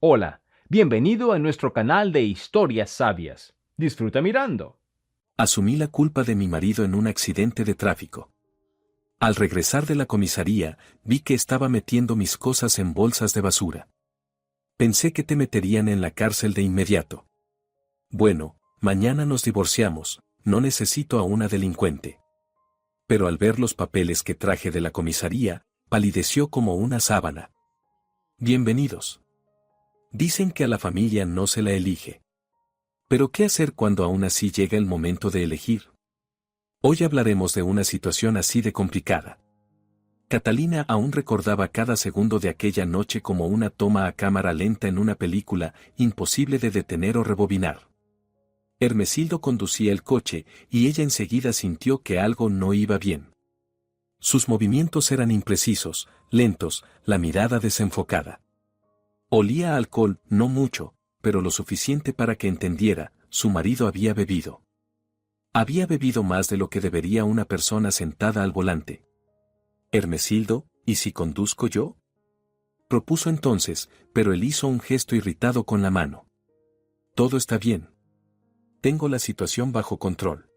Hola, bienvenido a nuestro canal de historias sabias. Disfruta mirando. Asumí la culpa de mi marido en un accidente de tráfico. Al regresar de la comisaría, vi que estaba metiendo mis cosas en bolsas de basura. Pensé que te meterían en la cárcel de inmediato. Bueno, mañana nos divorciamos, no necesito a una delincuente. Pero al ver los papeles que traje de la comisaría, palideció como una sábana. Bienvenidos. Dicen que a la familia no se la elige. Pero ¿qué hacer cuando aún así llega el momento de elegir? Hoy hablaremos de una situación así de complicada. Catalina aún recordaba cada segundo de aquella noche como una toma a cámara lenta en una película, imposible de detener o rebobinar. Hermesildo conducía el coche, y ella enseguida sintió que algo no iba bien. Sus movimientos eran imprecisos, lentos, la mirada desenfocada. Olía a alcohol, no mucho, pero lo suficiente para que entendiera, su marido había bebido. Había bebido más de lo que debería una persona sentada al volante. Hermesildo, ¿y si conduzco yo? Propuso entonces, pero él hizo un gesto irritado con la mano. Todo está bien. Tengo la situación bajo control.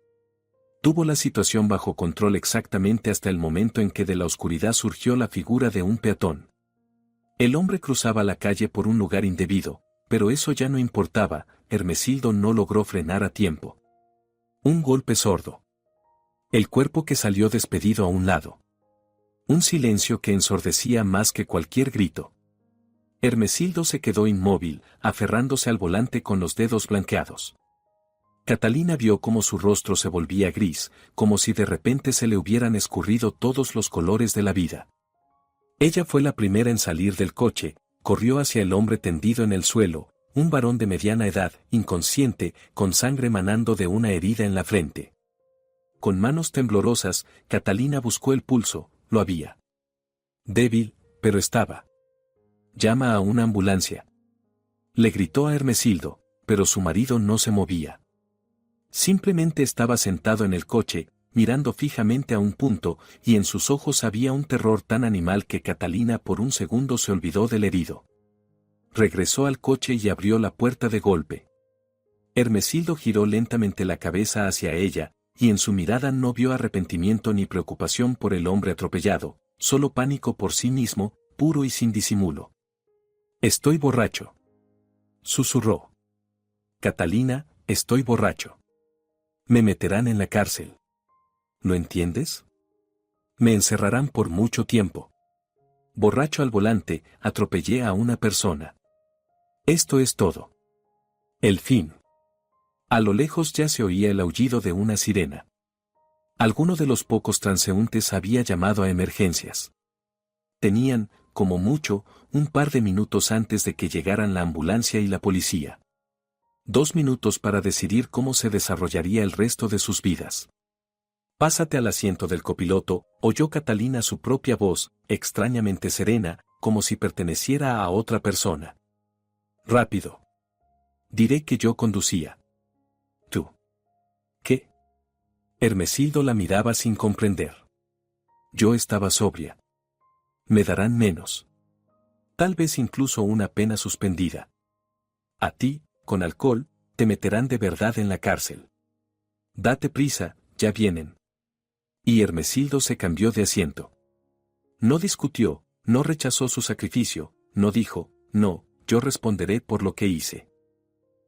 Tuvo la situación bajo control exactamente hasta el momento en que de la oscuridad surgió la figura de un peatón. El hombre cruzaba la calle por un lugar indebido, pero eso ya no importaba, Hermesildo no logró frenar a tiempo. Un golpe sordo. El cuerpo que salió despedido a un lado. Un silencio que ensordecía más que cualquier grito. Hermesildo se quedó inmóvil, aferrándose al volante con los dedos blanqueados. Catalina vio cómo su rostro se volvía gris, como si de repente se le hubieran escurrido todos los colores de la vida. Ella fue la primera en salir del coche, corrió hacia el hombre tendido en el suelo, un varón de mediana edad, inconsciente, con sangre manando de una herida en la frente. Con manos temblorosas, Catalina buscó el pulso, lo había. Débil, pero estaba. Llama a una ambulancia. Le gritó a Hermesildo, pero su marido no se movía. Simplemente estaba sentado en el coche, mirando fijamente a un punto, y en sus ojos había un terror tan animal que Catalina por un segundo se olvidó del herido. Regresó al coche y abrió la puerta de golpe. Hermesildo giró lentamente la cabeza hacia ella, y en su mirada no vio arrepentimiento ni preocupación por el hombre atropellado, solo pánico por sí mismo, puro y sin disimulo. «Estoy borracho», susurró. «Catalina, estoy borracho. Me meterán en la cárcel. ¿Lo entiendes? Me encerrarán por mucho tiempo. Borracho al volante, atropellé a una persona. Esto es todo. El fin». A lo lejos ya se oía el aullido de una sirena. Alguno de los pocos transeúntes había llamado a emergencias. Tenían, como mucho, un par de minutos antes de que llegaran la ambulancia y la policía. 2 minutos para decidir cómo se desarrollaría el resto de sus vidas. «Pásate al asiento del copiloto», oyó Catalina su propia voz, extrañamente serena, como si perteneciera a otra persona. «Rápido. Diré que yo conducía». «¿Tú? ¿Qué?» Hermesildo la miraba sin comprender. «Yo estaba sobria. Me darán menos. Tal vez incluso una pena suspendida. A ti, con alcohol, te meterán de verdad en la cárcel. Date prisa, ya vienen». Y Hermesildo se cambió de asiento. No discutió, no rechazó su sacrificio, no dijo, «No, yo responderé por lo que hice».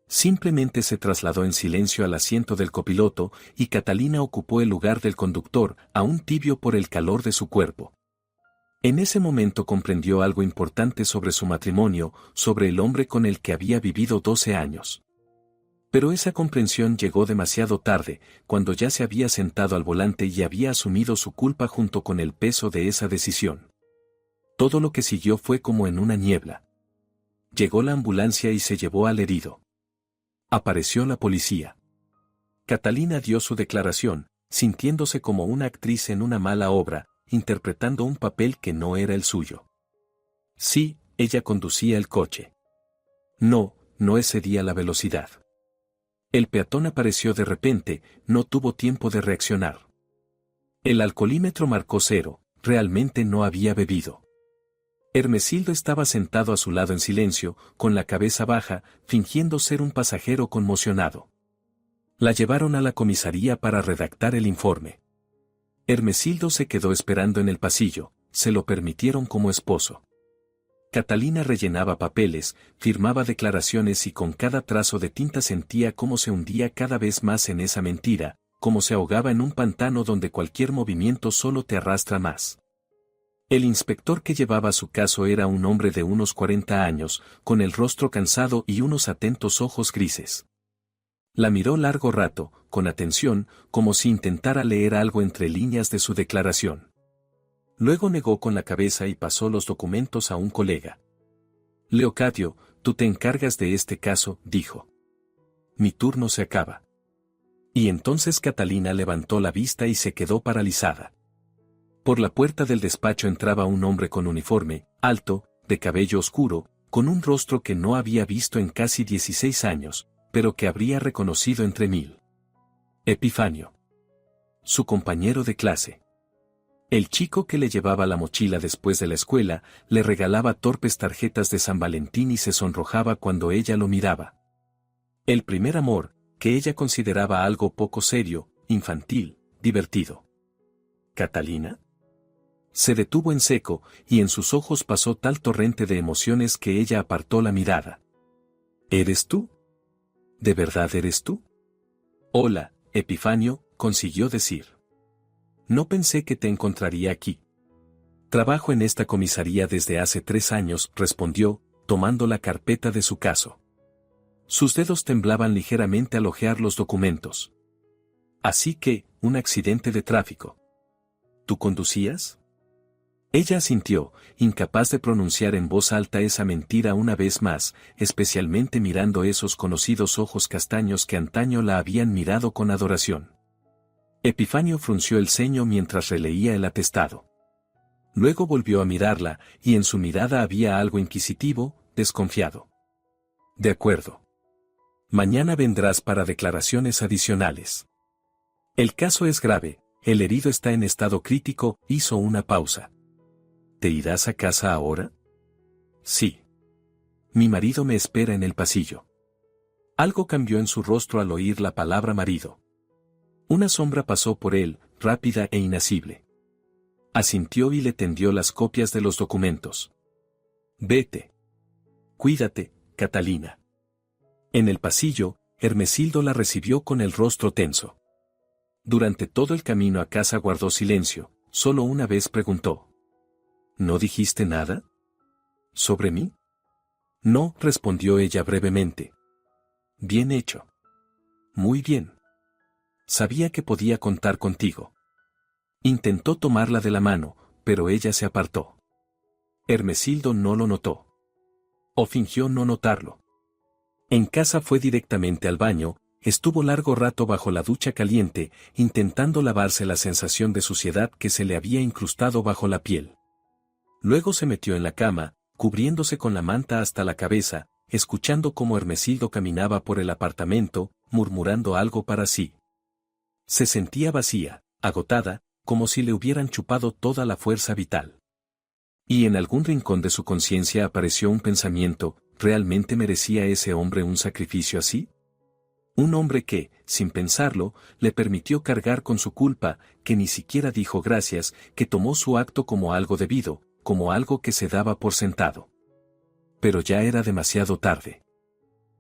Simplemente se trasladó en silencio al asiento del copiloto, y Catalina ocupó el lugar del conductor, aún tibio por el calor de su cuerpo. En ese momento comprendió algo importante sobre su matrimonio, sobre el hombre con el que había vivido 12 años. Pero esa comprensión llegó demasiado tarde, cuando ya se había sentado al volante y había asumido su culpa junto con el peso de esa decisión. Todo lo que siguió fue como en una niebla. Llegó la ambulancia y se llevó al herido. Apareció la policía. Catalina dio su declaración, sintiéndose como una actriz en una mala obra, interpretando un papel que no era el suyo. Sí, ella conducía el coche. No, no excedía la velocidad. El peatón apareció de repente, no tuvo tiempo de reaccionar. El alcoholímetro marcó 0, realmente no había bebido. Hermesildo estaba sentado a su lado en silencio, con la cabeza baja, fingiendo ser un pasajero conmocionado. La llevaron a la comisaría para redactar el informe. Hermesildo se quedó esperando en el pasillo, se lo permitieron como esposo. Catalina rellenaba papeles, firmaba declaraciones y con cada trazo de tinta sentía cómo se hundía cada vez más en esa mentira, como se ahogaba en un pantano donde cualquier movimiento solo te arrastra más. El inspector que llevaba su caso era un hombre de unos 40 años, con el rostro cansado y unos atentos ojos grises. La miró largo rato, con atención, como si intentara leer algo entre líneas de su declaración. Luego negó con la cabeza y pasó los documentos a un colega. Leocadio, tú te encargas de este caso, dijo. Mi turno se acaba. Y entonces Catalina levantó la vista y se quedó paralizada. Por la puerta del despacho entraba un hombre con uniforme, alto, de cabello oscuro, con un rostro que no había visto en casi 16 años, pero que habría reconocido entre 1000. Epifanio. Su compañero de clase. El chico que le llevaba la mochila después de la escuela, le regalaba torpes tarjetas de San Valentín y se sonrojaba cuando ella lo miraba. El primer amor, que ella consideraba algo poco serio, infantil, divertido. ¿Catalina? Se detuvo en seco, y en sus ojos pasó tal torrente de emociones que ella apartó la mirada. ¿Eres tú? ¿De verdad eres tú? Hola, Epifanio, consiguió decir. No pensé que te encontraría aquí. Trabajo en esta comisaría desde hace 3 años, respondió, tomando la carpeta de su caso. Sus dedos temblaban ligeramente al hojear los documentos. Así que, un accidente de tráfico. ¿Tú conducías? Ella asintió, incapaz de pronunciar en voz alta esa mentira una vez más, especialmente mirando esos conocidos ojos castaños que antaño la habían mirado con adoración. Epifanio frunció el ceño mientras releía el atestado. Luego volvió a mirarla, y en su mirada había algo inquisitivo, desconfiado. De acuerdo. Mañana vendrás para declaraciones adicionales. El caso es grave, el herido está en estado crítico, hizo una pausa. ¿Te irás a casa ahora? Sí. Mi marido me espera en el pasillo. Algo cambió en su rostro al oír la palabra marido. Una sombra pasó por él, rápida e inasible. Asintió y le tendió las copias de los documentos. Vete. Cuídate, Catalina. En el pasillo, Hermesildo la recibió con el rostro tenso. Durante todo el camino a casa guardó silencio, solo una vez preguntó. ¿No dijiste nada? ¿Sobre mí? No, respondió ella brevemente. Bien hecho. Muy bien. Sabía que podía contar contigo. Intentó tomarla de la mano, pero ella se apartó. Hermesildo no lo notó. O fingió no notarlo. En casa fue directamente al baño, estuvo largo rato bajo la ducha caliente, intentando lavarse la sensación de suciedad que se le había incrustado bajo la piel. Luego se metió en la cama, cubriéndose con la manta hasta la cabeza, escuchando cómo Hermesildo caminaba por el apartamento, murmurando algo para sí. Se sentía vacía, agotada, como si le hubieran chupado toda la fuerza vital. Y en algún rincón de su conciencia apareció un pensamiento, ¿realmente merecía ese hombre un sacrificio así? Un hombre que, sin pensarlo, le permitió cargar con su culpa, que ni siquiera dijo gracias, que tomó su acto como algo debido, como algo que se daba por sentado. Pero ya era demasiado tarde.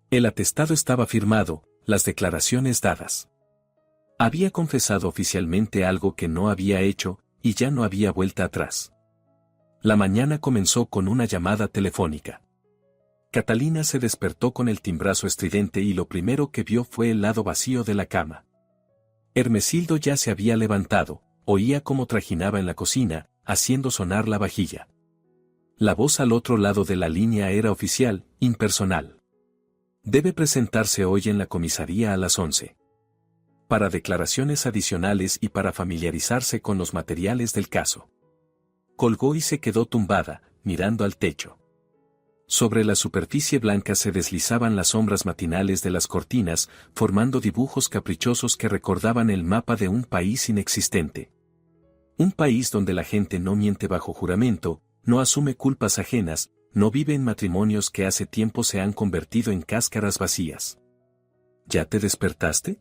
El atestado estaba firmado, las declaraciones dadas. Había confesado oficialmente algo que no había hecho, y ya no había vuelta atrás. La mañana comenzó con una llamada telefónica. Catalina se despertó con el timbrazo estridente y lo primero que vio fue el lado vacío de la cama. Hermesildo ya se había levantado, oía cómo trajinaba en la cocina, haciendo sonar la vajilla. La voz al otro lado de la línea era oficial, impersonal. Debe presentarse hoy en la comisaría a las 11. Para declaraciones adicionales y para familiarizarse con los materiales del caso. Colgó y se quedó tumbada, mirando al techo. Sobre la superficie blanca se deslizaban las sombras matinales de las cortinas, formando dibujos caprichosos que recordaban el mapa de un país inexistente. Un país donde la gente no miente bajo juramento, no asume culpas ajenas, no vive en matrimonios que hace tiempo se han convertido en cáscaras vacías. ¿Ya te despertaste?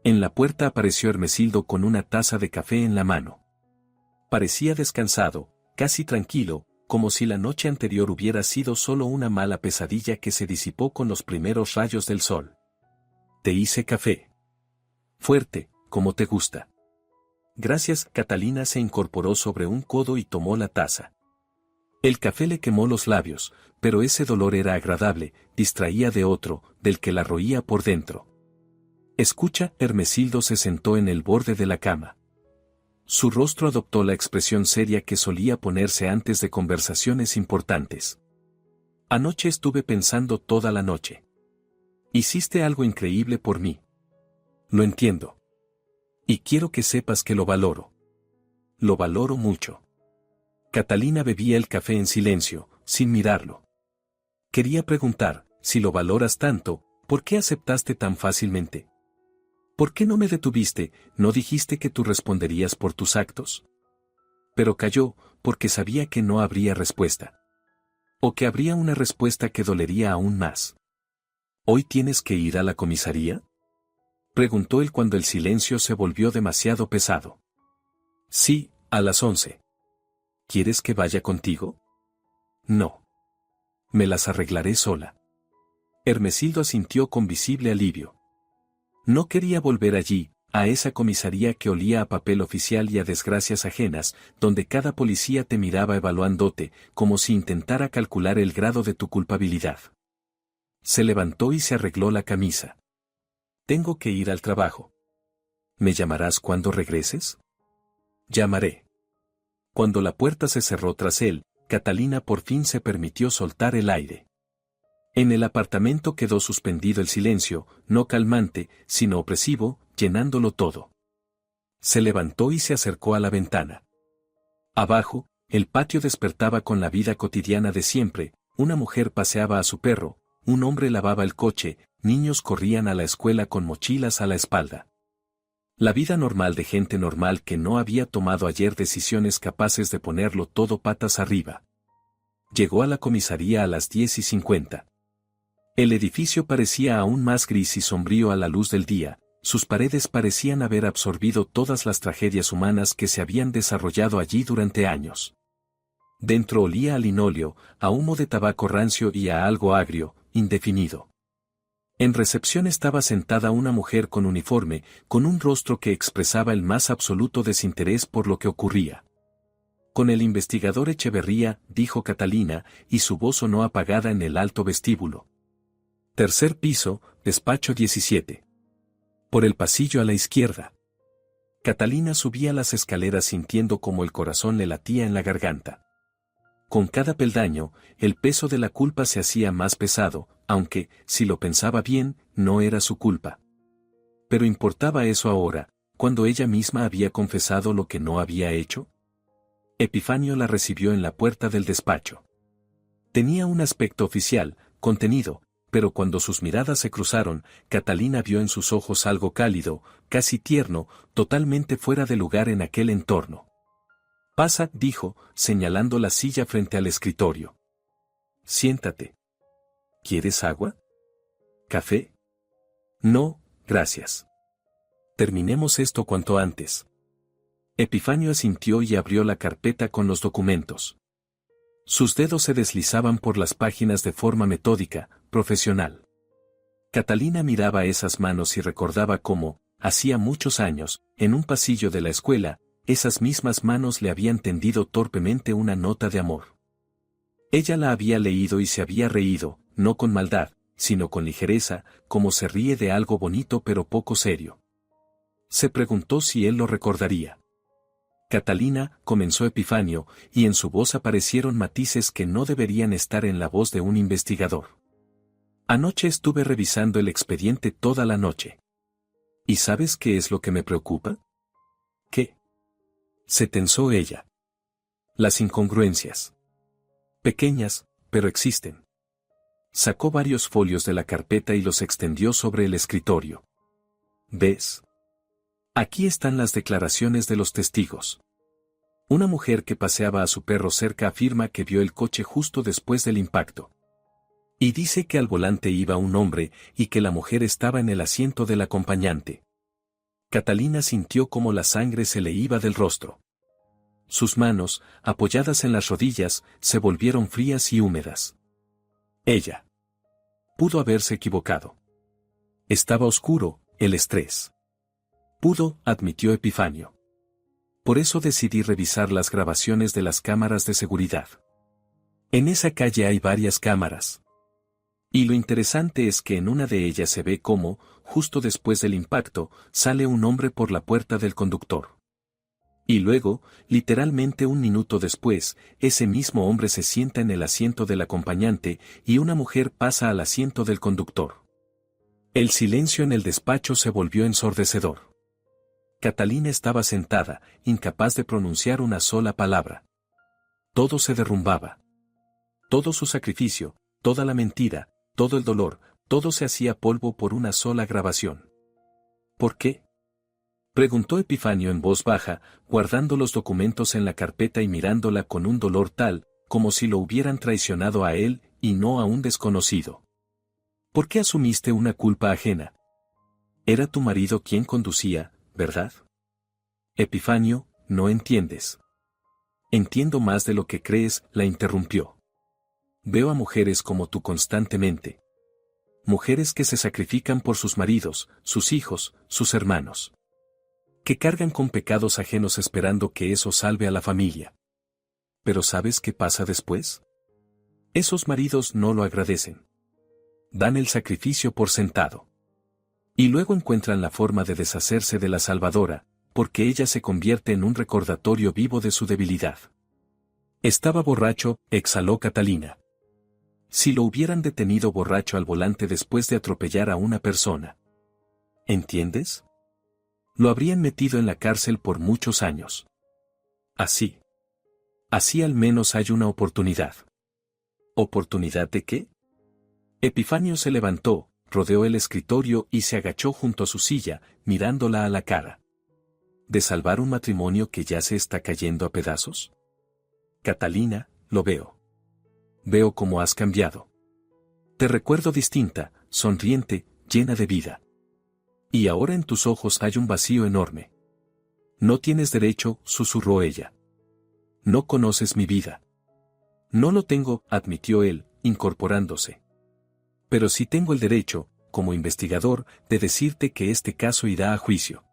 En la puerta apareció Hermesildo con una taza de café en la mano. Parecía descansado, casi tranquilo, como si la noche anterior hubiera sido solo una mala pesadilla que se disipó con los primeros rayos del sol. Te hice café. Fuerte, como te gusta. Gracias. Catalina se incorporó sobre un codo y tomó la taza. El café le quemó los labios, pero ese dolor era agradable, distraía de otro, del que la roía por dentro. Escucha. Hermesildo se sentó en el borde de la cama. Su rostro adoptó la expresión seria que solía ponerse antes de conversaciones importantes. Anoche estuve pensando toda la noche. Hiciste algo increíble por mí. Lo entiendo. Y quiero que sepas que lo valoro. Lo valoro mucho. Catalina bebía el café en silencio, sin mirarlo. Quería preguntar, si lo valoras tanto, ¿por qué aceptaste tan fácilmente? ¿Por qué no me detuviste, no dijiste que tú responderías por tus actos? Pero calló, porque sabía que no habría respuesta. O que habría una respuesta que dolería aún más. ¿Hoy tienes que ir a la comisaría?, preguntó él cuando el silencio se volvió demasiado pesado. Sí, a las 11. ¿Quieres que vaya contigo? No. Me las arreglaré sola. Hermesildo asintió con visible alivio. No quería volver allí, a esa comisaría que olía a papel oficial y a desgracias ajenas, donde cada policía te miraba evaluándote, como si intentara calcular el grado de tu culpabilidad. Se levantó y se arregló la camisa. Tengo que ir al trabajo. ¿Me llamarás cuando regreses? Llamaré. Cuando la puerta se cerró tras él, Catalina por fin se permitió soltar el aire. En el apartamento quedó suspendido el silencio, no calmante, sino opresivo, llenándolo todo. Se levantó y se acercó a la ventana. Abajo, el patio despertaba con la vida cotidiana de siempre, una mujer paseaba a su perro, un hombre lavaba el coche, niños corrían a la escuela con mochilas a la espalda. La vida normal de gente normal que no había tomado ayer decisiones capaces de ponerlo todo patas arriba. Llegó a la comisaría a las 10:50. El edificio parecía aún más gris y sombrío a la luz del día, sus paredes parecían haber absorbido todas las tragedias humanas que se habían desarrollado allí durante años. Dentro olía a linóleo, a humo de tabaco rancio y a algo agrio, indefinido. En recepción estaba sentada una mujer con uniforme, con un rostro que expresaba el más absoluto desinterés por lo que ocurría. Con el investigador Echeverría, dijo Catalina, y su voz sonó apagada en el alto vestíbulo. Tercer piso, despacho 17. Por el pasillo a la izquierda. Catalina subía las escaleras sintiendo como el corazón le latía en la garganta. Con cada peldaño, el peso de la culpa se hacía más pesado, aunque, si lo pensaba bien, no era su culpa. Pero ¿importaba eso ahora, cuando ella misma había confesado lo que no había hecho? Epifanio la recibió en la puerta del despacho. Tenía un aspecto oficial, contenido, pero cuando sus miradas se cruzaron, Catalina vio en sus ojos algo cálido, casi tierno, totalmente fuera de lugar en aquel entorno. Pasa, dijo, señalando la silla frente al escritorio. Siéntate. ¿Quieres agua? ¿Café? No, gracias. Terminemos esto cuanto antes. Epifanio asintió y abrió la carpeta con los documentos. Sus dedos se deslizaban por las páginas de forma metódica, profesional. Catalina miraba esas manos y recordaba cómo, hacía muchos años, en un pasillo de la escuela, esas mismas manos le habían tendido torpemente una nota de amor. Ella la había leído y se había reído, no con maldad, sino con ligereza, como se ríe de algo bonito pero poco serio. Se preguntó si él lo recordaría. Catalina, comenzó Epifanio, y en su voz aparecieron matices que no deberían estar en la voz de un investigador. Anoche estuve revisando el expediente toda la noche. ¿Y sabes qué es lo que me preocupa? ¿Qué? Se tensó ella. Las incongruencias. Pequeñas, pero existen. Sacó varios folios de la carpeta y los extendió sobre el escritorio. ¿Ves? Aquí están las declaraciones de los testigos. Una mujer que paseaba a su perro cerca afirma que vio el coche justo después del impacto. Y dice que al volante iba un hombre y que la mujer estaba en el asiento del acompañante. Catalina sintió como la sangre se le iba del rostro. Sus manos, apoyadas en las rodillas, se volvieron frías y húmedas. Ella pudo haberse equivocado. Estaba oscuro, el estrés. Pudo, admitió Epifanio. Por eso decidí revisar las grabaciones de las cámaras de seguridad. En esa calle hay varias cámaras. Y lo interesante es que en una de ellas se ve cómo, justo después del impacto, sale un hombre por la puerta del conductor. Y luego, literalmente un minuto después, ese mismo hombre se sienta en el asiento del acompañante y una mujer pasa al asiento del conductor. El silencio en el despacho se volvió ensordecedor. Catalina estaba sentada, incapaz de pronunciar una sola palabra. Todo se derrumbaba. Todo su sacrificio, toda la mentira, todo el dolor, todo se hacía polvo por una sola grabación. ¿Por qué?, preguntó Epifanio en voz baja, guardando los documentos en la carpeta y mirándola con un dolor tal, como si lo hubieran traicionado a él y no a un desconocido. ¿Por qué asumiste una culpa ajena? Era tu marido quien conducía, ¿verdad? Epifanio, no entiendes. Entiendo más de lo que crees, la interrumpió. Veo a mujeres como tú constantemente. Mujeres que se sacrifican por sus maridos, sus hijos, sus hermanos. Que cargan con pecados ajenos esperando que eso salve a la familia. Pero ¿sabes qué pasa después? Esos maridos no lo agradecen. Dan el sacrificio por sentado. Y luego encuentran la forma de deshacerse de la salvadora, porque ella se convierte en un recordatorio vivo de su debilidad. Estaba borracho, exhaló Catalina. Si lo hubieran detenido borracho al volante después de atropellar a una persona. ¿Entiendes? Lo habrían metido en la cárcel por muchos años. Así. Así al menos hay una oportunidad. ¿Oportunidad de qué? Epifanio se levantó, rodeó el escritorio y se agachó junto a su silla, mirándola a la cara. ¿De salvar un matrimonio que ya se está cayendo a pedazos? Catalina, lo veo. Veo cómo has cambiado. Te recuerdo distinta, sonriente, llena de vida. Y ahora en tus ojos hay un vacío enorme. No tienes derecho, susurró ella. No conoces mi vida. No lo tengo, admitió él, incorporándose. Pero sí tengo el derecho, como investigador, de decirte que este caso irá a juicio.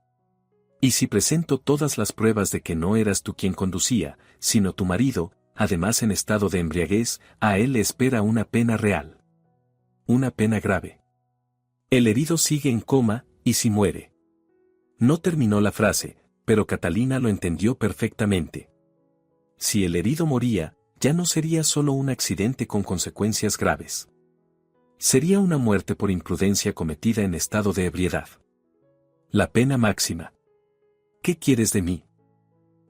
Y si presento todas las pruebas de que no eras tú quien conducía, sino tu marido, además en estado de embriaguez, a él le espera una pena real. Una pena grave. El herido sigue en coma, y si muere. No terminó la frase, pero Catalina lo entendió perfectamente. Si el herido moría, ya no sería solo un accidente con consecuencias graves. Sería una muerte por imprudencia cometida en estado de ebriedad. La pena máxima. ¿Qué quieres de mí?,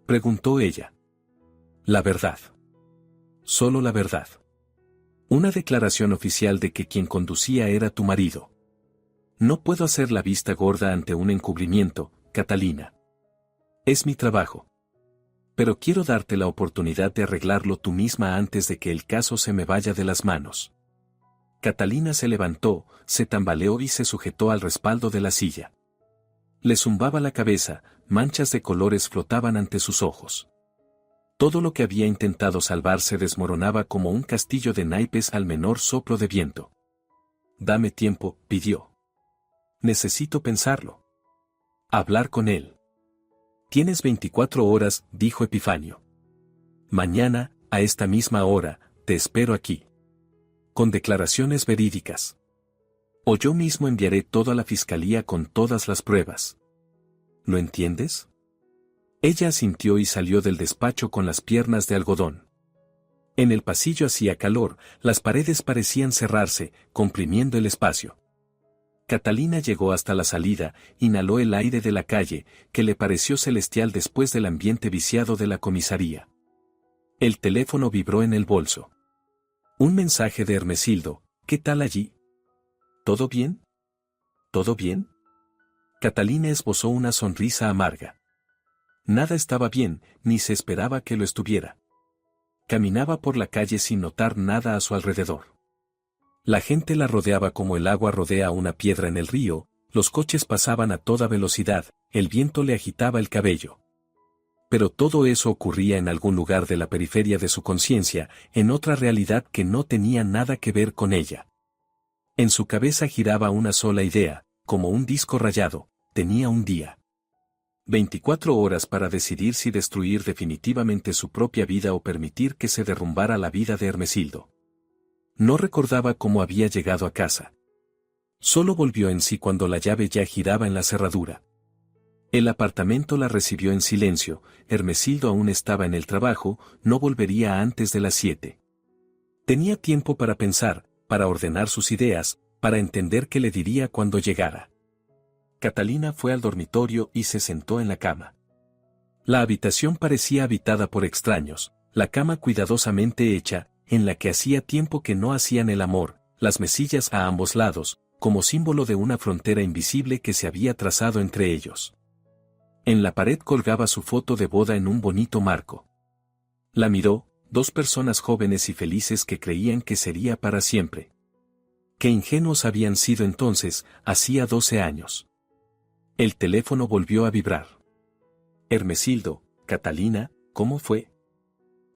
preguntó ella. La verdad. Solo la verdad. Una declaración oficial de que quien conducía era tu marido. No puedo hacer la vista gorda ante un encubrimiento, Catalina. Es mi trabajo. Pero quiero darte la oportunidad de arreglarlo tú misma antes de que el caso se me vaya de las manos. Catalina se levantó, se tambaleó y se sujetó al respaldo de la silla. Le zumbaba la cabeza, manchas de colores flotaban ante sus ojos. Todo lo que había intentado salvar se desmoronaba como un castillo de naipes al menor soplo de viento. Dame tiempo, pidió. Necesito pensarlo. Hablar con él. Tienes 24 horas, dijo Epifanio. Mañana, a esta misma hora, te espero aquí. Con declaraciones verídicas. O yo mismo enviaré todo a la fiscalía con todas las pruebas. ¿Lo entiendes? Ella asintió y salió del despacho con las piernas de algodón. En el pasillo hacía calor, las paredes parecían cerrarse, comprimiendo el espacio. Catalina llegó hasta la salida, inhaló el aire de la calle, que le pareció celestial después del ambiente viciado de la comisaría. El teléfono vibró en el bolso. Un mensaje de Hermesildo: ¿qué tal allí? ¿Todo bien? ¿Todo bien? Catalina esbozó una sonrisa amarga. Nada estaba bien, ni se esperaba que lo estuviera. Caminaba por la calle sin notar nada a su alrededor. La gente la rodeaba como el agua rodea una piedra en el río, los coches pasaban a toda velocidad, el viento le agitaba el cabello. Pero todo eso ocurría en algún lugar de la periferia de su conciencia, en otra realidad que no tenía nada que ver con ella. En su cabeza giraba una sola idea, como un disco rayado, tenía un día. 24 horas para decidir si destruir definitivamente su propia vida o permitir que se derrumbara la vida de Hermesildo. No recordaba cómo había llegado a casa. Solo volvió en sí cuando la llave ya giraba en la cerradura. El apartamento la recibió en silencio, Hermesildo aún estaba en el trabajo, no volvería antes de las 7. Tenía tiempo para pensar, para ordenar sus ideas, para entender qué le diría cuando llegara. Catalina fue al dormitorio y se sentó en la cama. La habitación parecía habitada por extraños, la cama cuidadosamente hecha, en la que hacía tiempo que no hacían el amor, las mesillas a ambos lados, como símbolo de una frontera invisible que se había trazado entre ellos. En la pared colgaba su foto de boda en un bonito marco. La miró, dos personas jóvenes y felices que creían que sería para siempre. Qué ingenuos habían sido entonces, hacía 12 años. El teléfono volvió a vibrar. Hermesildo, Catalina, ¿cómo fue?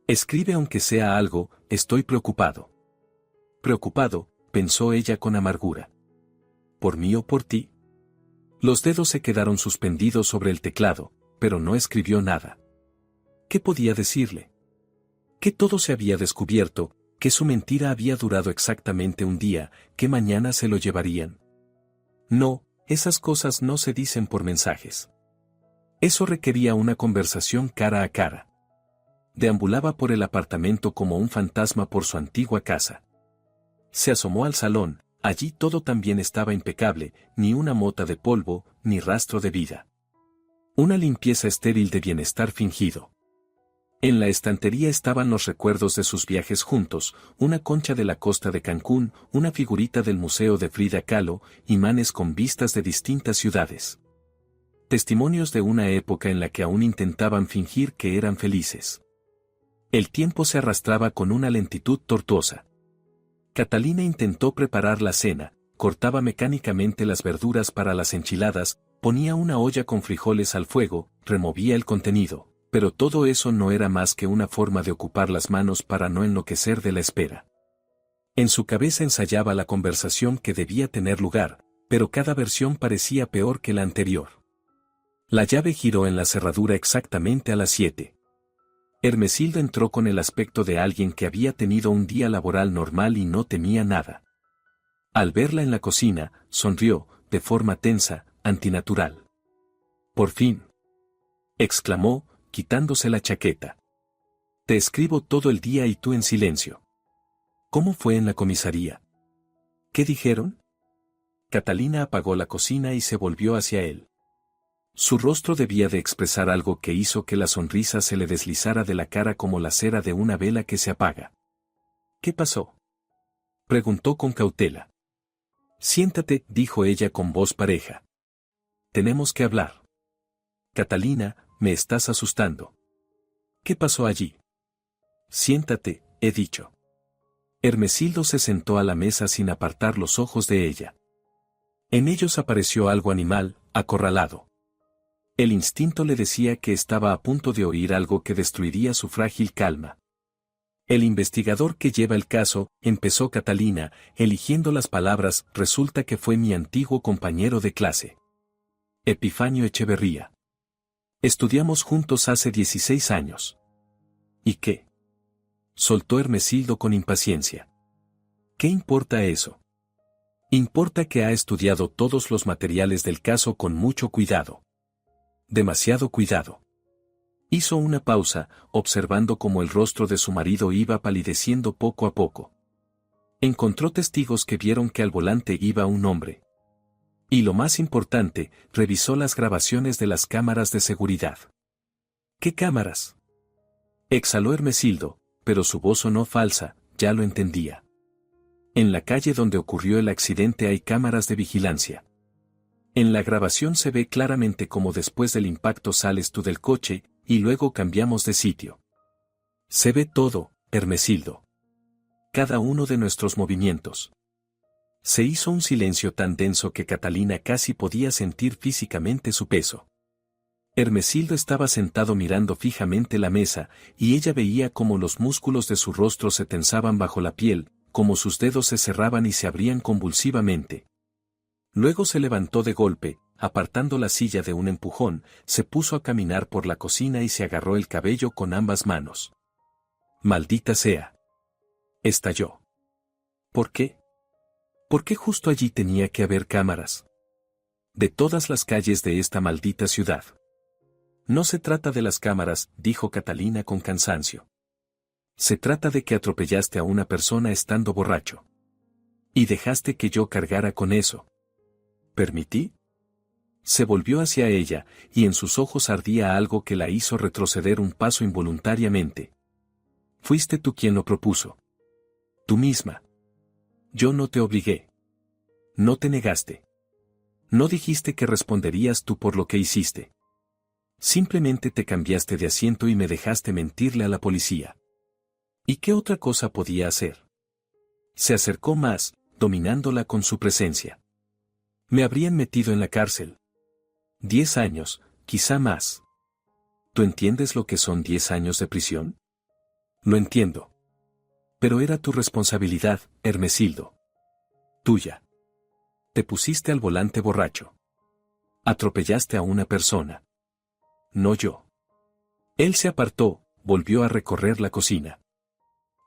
Escribe aunque sea algo, estoy preocupado. Preocupado, pensó ella con amargura. ¿Por mí o por ti? Los dedos se quedaron suspendidos sobre el teclado, pero no escribió nada. ¿Qué podía decirle? Que todo se había descubierto, que su mentira había durado exactamente un día, que mañana se lo llevarían. No, esas cosas no se dicen por mensajes. Eso requería una conversación cara a cara. Deambulaba por el apartamento como un fantasma por su antigua casa. Se asomó al salón, allí todo también estaba impecable, ni una mota de polvo, ni rastro de vida. Una limpieza estéril de bienestar fingido. En la estantería estaban los recuerdos de sus viajes juntos, una concha de la costa de Cancún, una figurita del Museo de Frida Kahlo, imanes con vistas de distintas ciudades. Testimonios de una época en la que aún intentaban fingir que eran felices. El tiempo se arrastraba con una lentitud tortuosa. Catalina intentó preparar la cena, cortaba mecánicamente las verduras para las enchiladas, ponía una olla con frijoles al fuego, removía el contenido. Pero todo eso no era más que una forma de ocupar las manos para no enloquecer de la espera. En su cabeza ensayaba la conversación que debía tener lugar, pero cada versión parecía peor que la anterior. La llave giró en la cerradura exactamente a las 7. Hermesildo entró con el aspecto de alguien que había tenido un día laboral normal y no temía nada. Al verla en la cocina, sonrió, de forma tensa, antinatural. «Por fin», exclamó, quitándose la chaqueta. «Te escribo todo el día y tú en silencio». «¿Cómo fue en la comisaría? ¿Qué dijeron?» Catalina apagó la cocina y se volvió hacia él. Su rostro debía de expresar algo que hizo que la sonrisa se le deslizara de la cara como la cera de una vela que se apaga. «¿Qué pasó?», preguntó con cautela. «Siéntate», dijo ella con voz pareja. «Tenemos que hablar». «Catalina, me estás asustando». «¿Qué pasó allí?». «Siéntate», he dicho. Hermesildo se sentó a la mesa sin apartar los ojos de ella. En ellos apareció algo animal, acorralado. El instinto le decía que estaba a punto de oír algo que destruiría su frágil calma. «El investigador que lleva el caso», empezó Catalina, eligiendo las palabras, «resulta que fue mi antiguo compañero de clase. Epifanio Echeverría. Estudiamos juntos hace 16 años». «¿Y qué?», soltó Hermesildo con impaciencia. «¿Qué importa eso?». «Importa que ha estudiado todos los materiales del caso con mucho cuidado». «Demasiado cuidado». Hizo una pausa, observando cómo el rostro de su marido iba palideciendo poco a poco. Encontró testigos que vieron que al volante iba un hombre. Y lo más importante, revisó las grabaciones de las cámaras de seguridad. «¿Qué cámaras?», exhaló Hermesildo, pero su voz sonó falsa, ya lo entendía. «En la calle donde ocurrió el accidente hay cámaras de vigilancia». En la grabación se ve claramente cómo después del impacto sales tú del coche, y luego cambiamos de sitio. Se ve todo, Hermesildo. Cada uno de nuestros movimientos. Se hizo un silencio tan denso que Catalina casi podía sentir físicamente su peso. Hermesildo estaba sentado mirando fijamente la mesa, y ella veía cómo los músculos de su rostro se tensaban bajo la piel, cómo sus dedos se cerraban y se abrían convulsivamente. Luego se levantó de golpe, apartando la silla de un empujón, se puso a caminar por la cocina y se agarró el cabello con ambas manos. «Maldita sea», estalló. «¿Por qué? ¿Por qué justo allí tenía que haber cámaras? De todas las calles de esta maldita ciudad». «No se trata de las cámaras», dijo Catalina con cansancio. «Se trata de que atropellaste a una persona estando borracho. Y dejaste que yo cargara con eso». «¿Permití?». Se volvió hacia ella, y en sus ojos ardía algo que la hizo retroceder un paso involuntariamente. «Fuiste tú quien lo propuso. Tú misma. Yo no te obligué. No te negaste. No dijiste que responderías tú por lo que hiciste. Simplemente te cambiaste de asiento y me dejaste mentirle a la policía». ¿Y qué otra cosa podía hacer? Se acercó más, dominándola con su presencia. «Me habrían metido en la cárcel. 10 años, quizá más». ¿Tú entiendes lo que son 10 años de prisión? Lo entiendo. Pero era tu responsabilidad, Hermesildo. Tuya. Te pusiste al volante borracho. Atropellaste a una persona. No yo. Él se apartó, volvió a recorrer la cocina.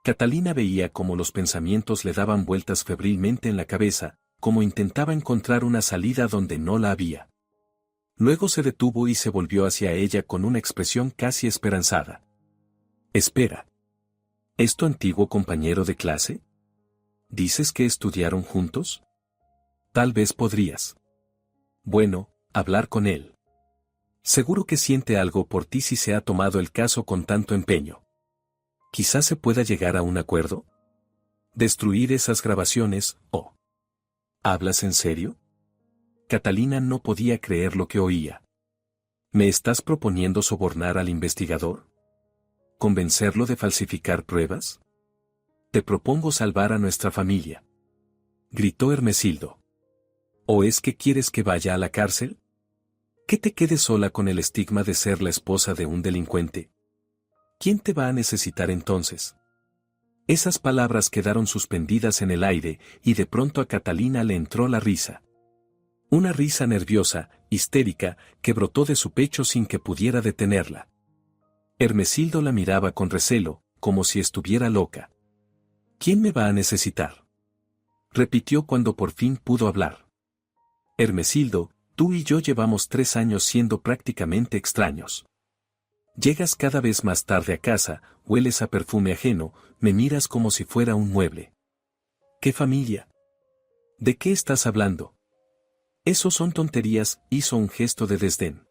Catalina veía cómo los pensamientos le daban vueltas febrilmente en la cabeza, como intentaba encontrar una salida donde no la había. Luego se detuvo y se volvió hacia ella con una expresión casi esperanzada. «Espera. ¿Es tu antiguo compañero de clase? ¿Dices que estudiaron juntos? Tal vez podrías. Bueno, hablar con él. Seguro que siente algo por ti si se ha tomado el caso con tanto empeño. Quizás se pueda llegar a un acuerdo. Destruir esas grabaciones, ¿o? ¿Hablas en serio?». Catalina no podía creer lo que oía. ¿Me estás proponiendo sobornar al investigador? ¿Convencerlo de falsificar pruebas? Te propongo salvar a nuestra familia. Gritó Hermesildo. ¿O es que quieres que vaya a la cárcel? ¿Que te quedes sola con el estigma de ser la esposa de un delincuente? ¿Quién te va a necesitar entonces? Esas palabras quedaron suspendidas en el aire, y de pronto a Catalina le entró la risa. Una risa nerviosa, histérica, que brotó de su pecho sin que pudiera detenerla. Hermesildo la miraba con recelo, como si estuviera loca. «¿Quién me va a necesitar?», repitió cuando por fin pudo hablar. «Hermesildo, tú y yo llevamos 3 años siendo prácticamente extraños. Llegas cada vez más tarde a casa, hueles a perfume ajeno, me miras como si fuera un mueble. ¿Qué familia? ¿De qué estás hablando?». «Eso son tonterías», hizo un gesto de desdén.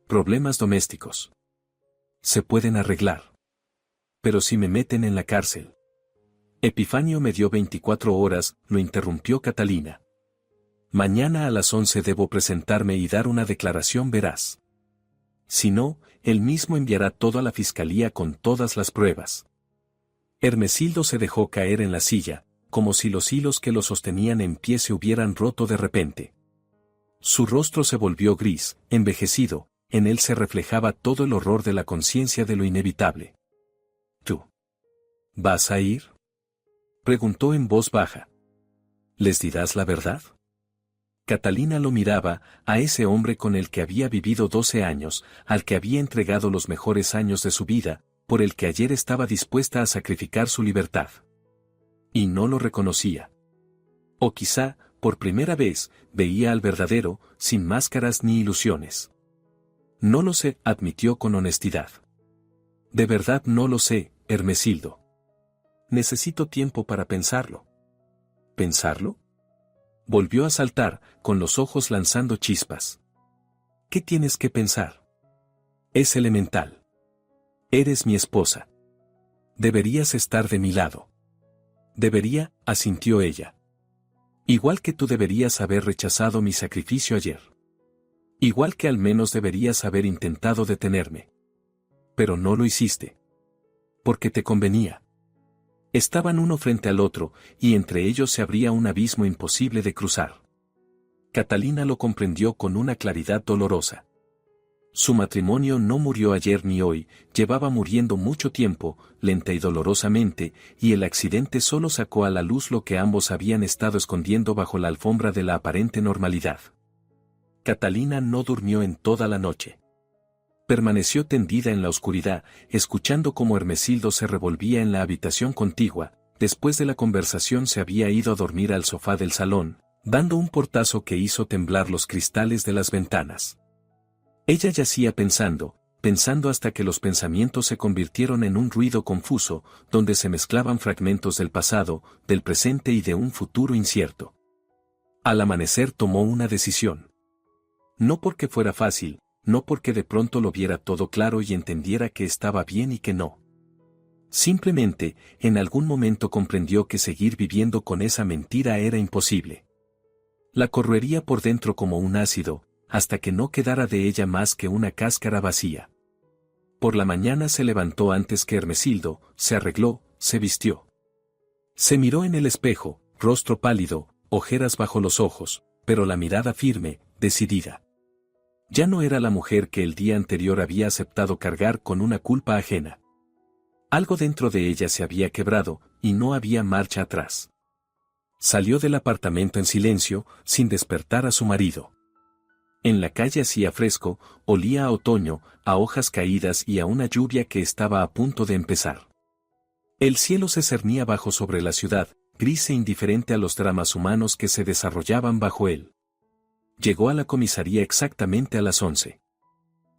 «Problemas domésticos. Se pueden arreglar. Pero si me meten en la cárcel». «Epifanio me dio 24 horas», lo interrumpió Catalina. «Mañana a las 11 debo presentarme y dar una declaración veraz. Si no, él mismo enviará todo a la fiscalía con todas las pruebas». Hermesildo se dejó caer en la silla, como si los hilos que lo sostenían en pie se hubieran roto de repente. Su rostro se volvió gris, envejecido, en él se reflejaba todo el horror de la conciencia de lo inevitable. «¿Tú vas a ir?», preguntó en voz baja. «¿Les dirás la verdad?». Catalina lo miraba, a ese hombre con el que había vivido 12 años, al que había entregado los mejores años de su vida, por el que ayer estaba dispuesta a sacrificar su libertad. Y no lo reconocía. O quizá, por primera vez, veía al verdadero, sin máscaras ni ilusiones. «No lo sé», admitió con honestidad. «De verdad no lo sé, Hermesildo. Necesito tiempo para pensarlo». «¿Pensarlo?». Volvió a saltar, con los ojos lanzando chispas. «¿Qué tienes que pensar? Es elemental. Eres mi esposa. Deberías estar de mi lado». «Debería», asintió ella. Igual que tú deberías haber rechazado mi sacrificio ayer. Igual que al menos deberías haber intentado detenerme. Pero no lo hiciste. Porque te convenía. Estaban uno frente al otro, y entre ellos se abría un abismo imposible de cruzar. Catalina lo comprendió con una claridad dolorosa. Su matrimonio no murió ayer ni hoy, llevaba muriendo mucho tiempo, lenta y dolorosamente, y el accidente solo sacó a la luz lo que ambos habían estado escondiendo bajo la alfombra de la aparente normalidad. Catalina no durmió en toda la noche. Permaneció tendida en la oscuridad, escuchando cómo Hermesildo se revolvía en la habitación contigua. Después de la conversación se había ido a dormir al sofá del salón, dando un portazo que hizo temblar los cristales de las ventanas. Ella yacía pensando hasta que los pensamientos se convirtieron en un ruido confuso, donde se mezclaban fragmentos del pasado, del presente y de un futuro incierto. Al amanecer tomó una decisión. No porque fuera fácil, no porque de pronto lo viera todo claro y entendiera que estaba bien y que no. Simplemente, en algún momento comprendió que seguir viviendo con esa mentira era imposible. La correría por dentro como un ácido, hasta que no quedara de ella más que una cáscara vacía. Por la mañana se levantó antes que Hermesildo, se arregló, se vistió. Se miró en el espejo, rostro pálido, ojeras bajo los ojos, pero la mirada firme, decidida. Ya no era la mujer que el día anterior había aceptado cargar con una culpa ajena. Algo dentro de ella se había quebrado, y no había marcha atrás. Salió del apartamento en silencio, sin despertar a su marido. En la calle hacía fresco, olía a otoño, a hojas caídas y a una lluvia que estaba a punto de empezar. El cielo se cernía bajo sobre la ciudad, gris e indiferente a los dramas humanos que se desarrollaban bajo él. Llegó a la comisaría exactamente a las 11.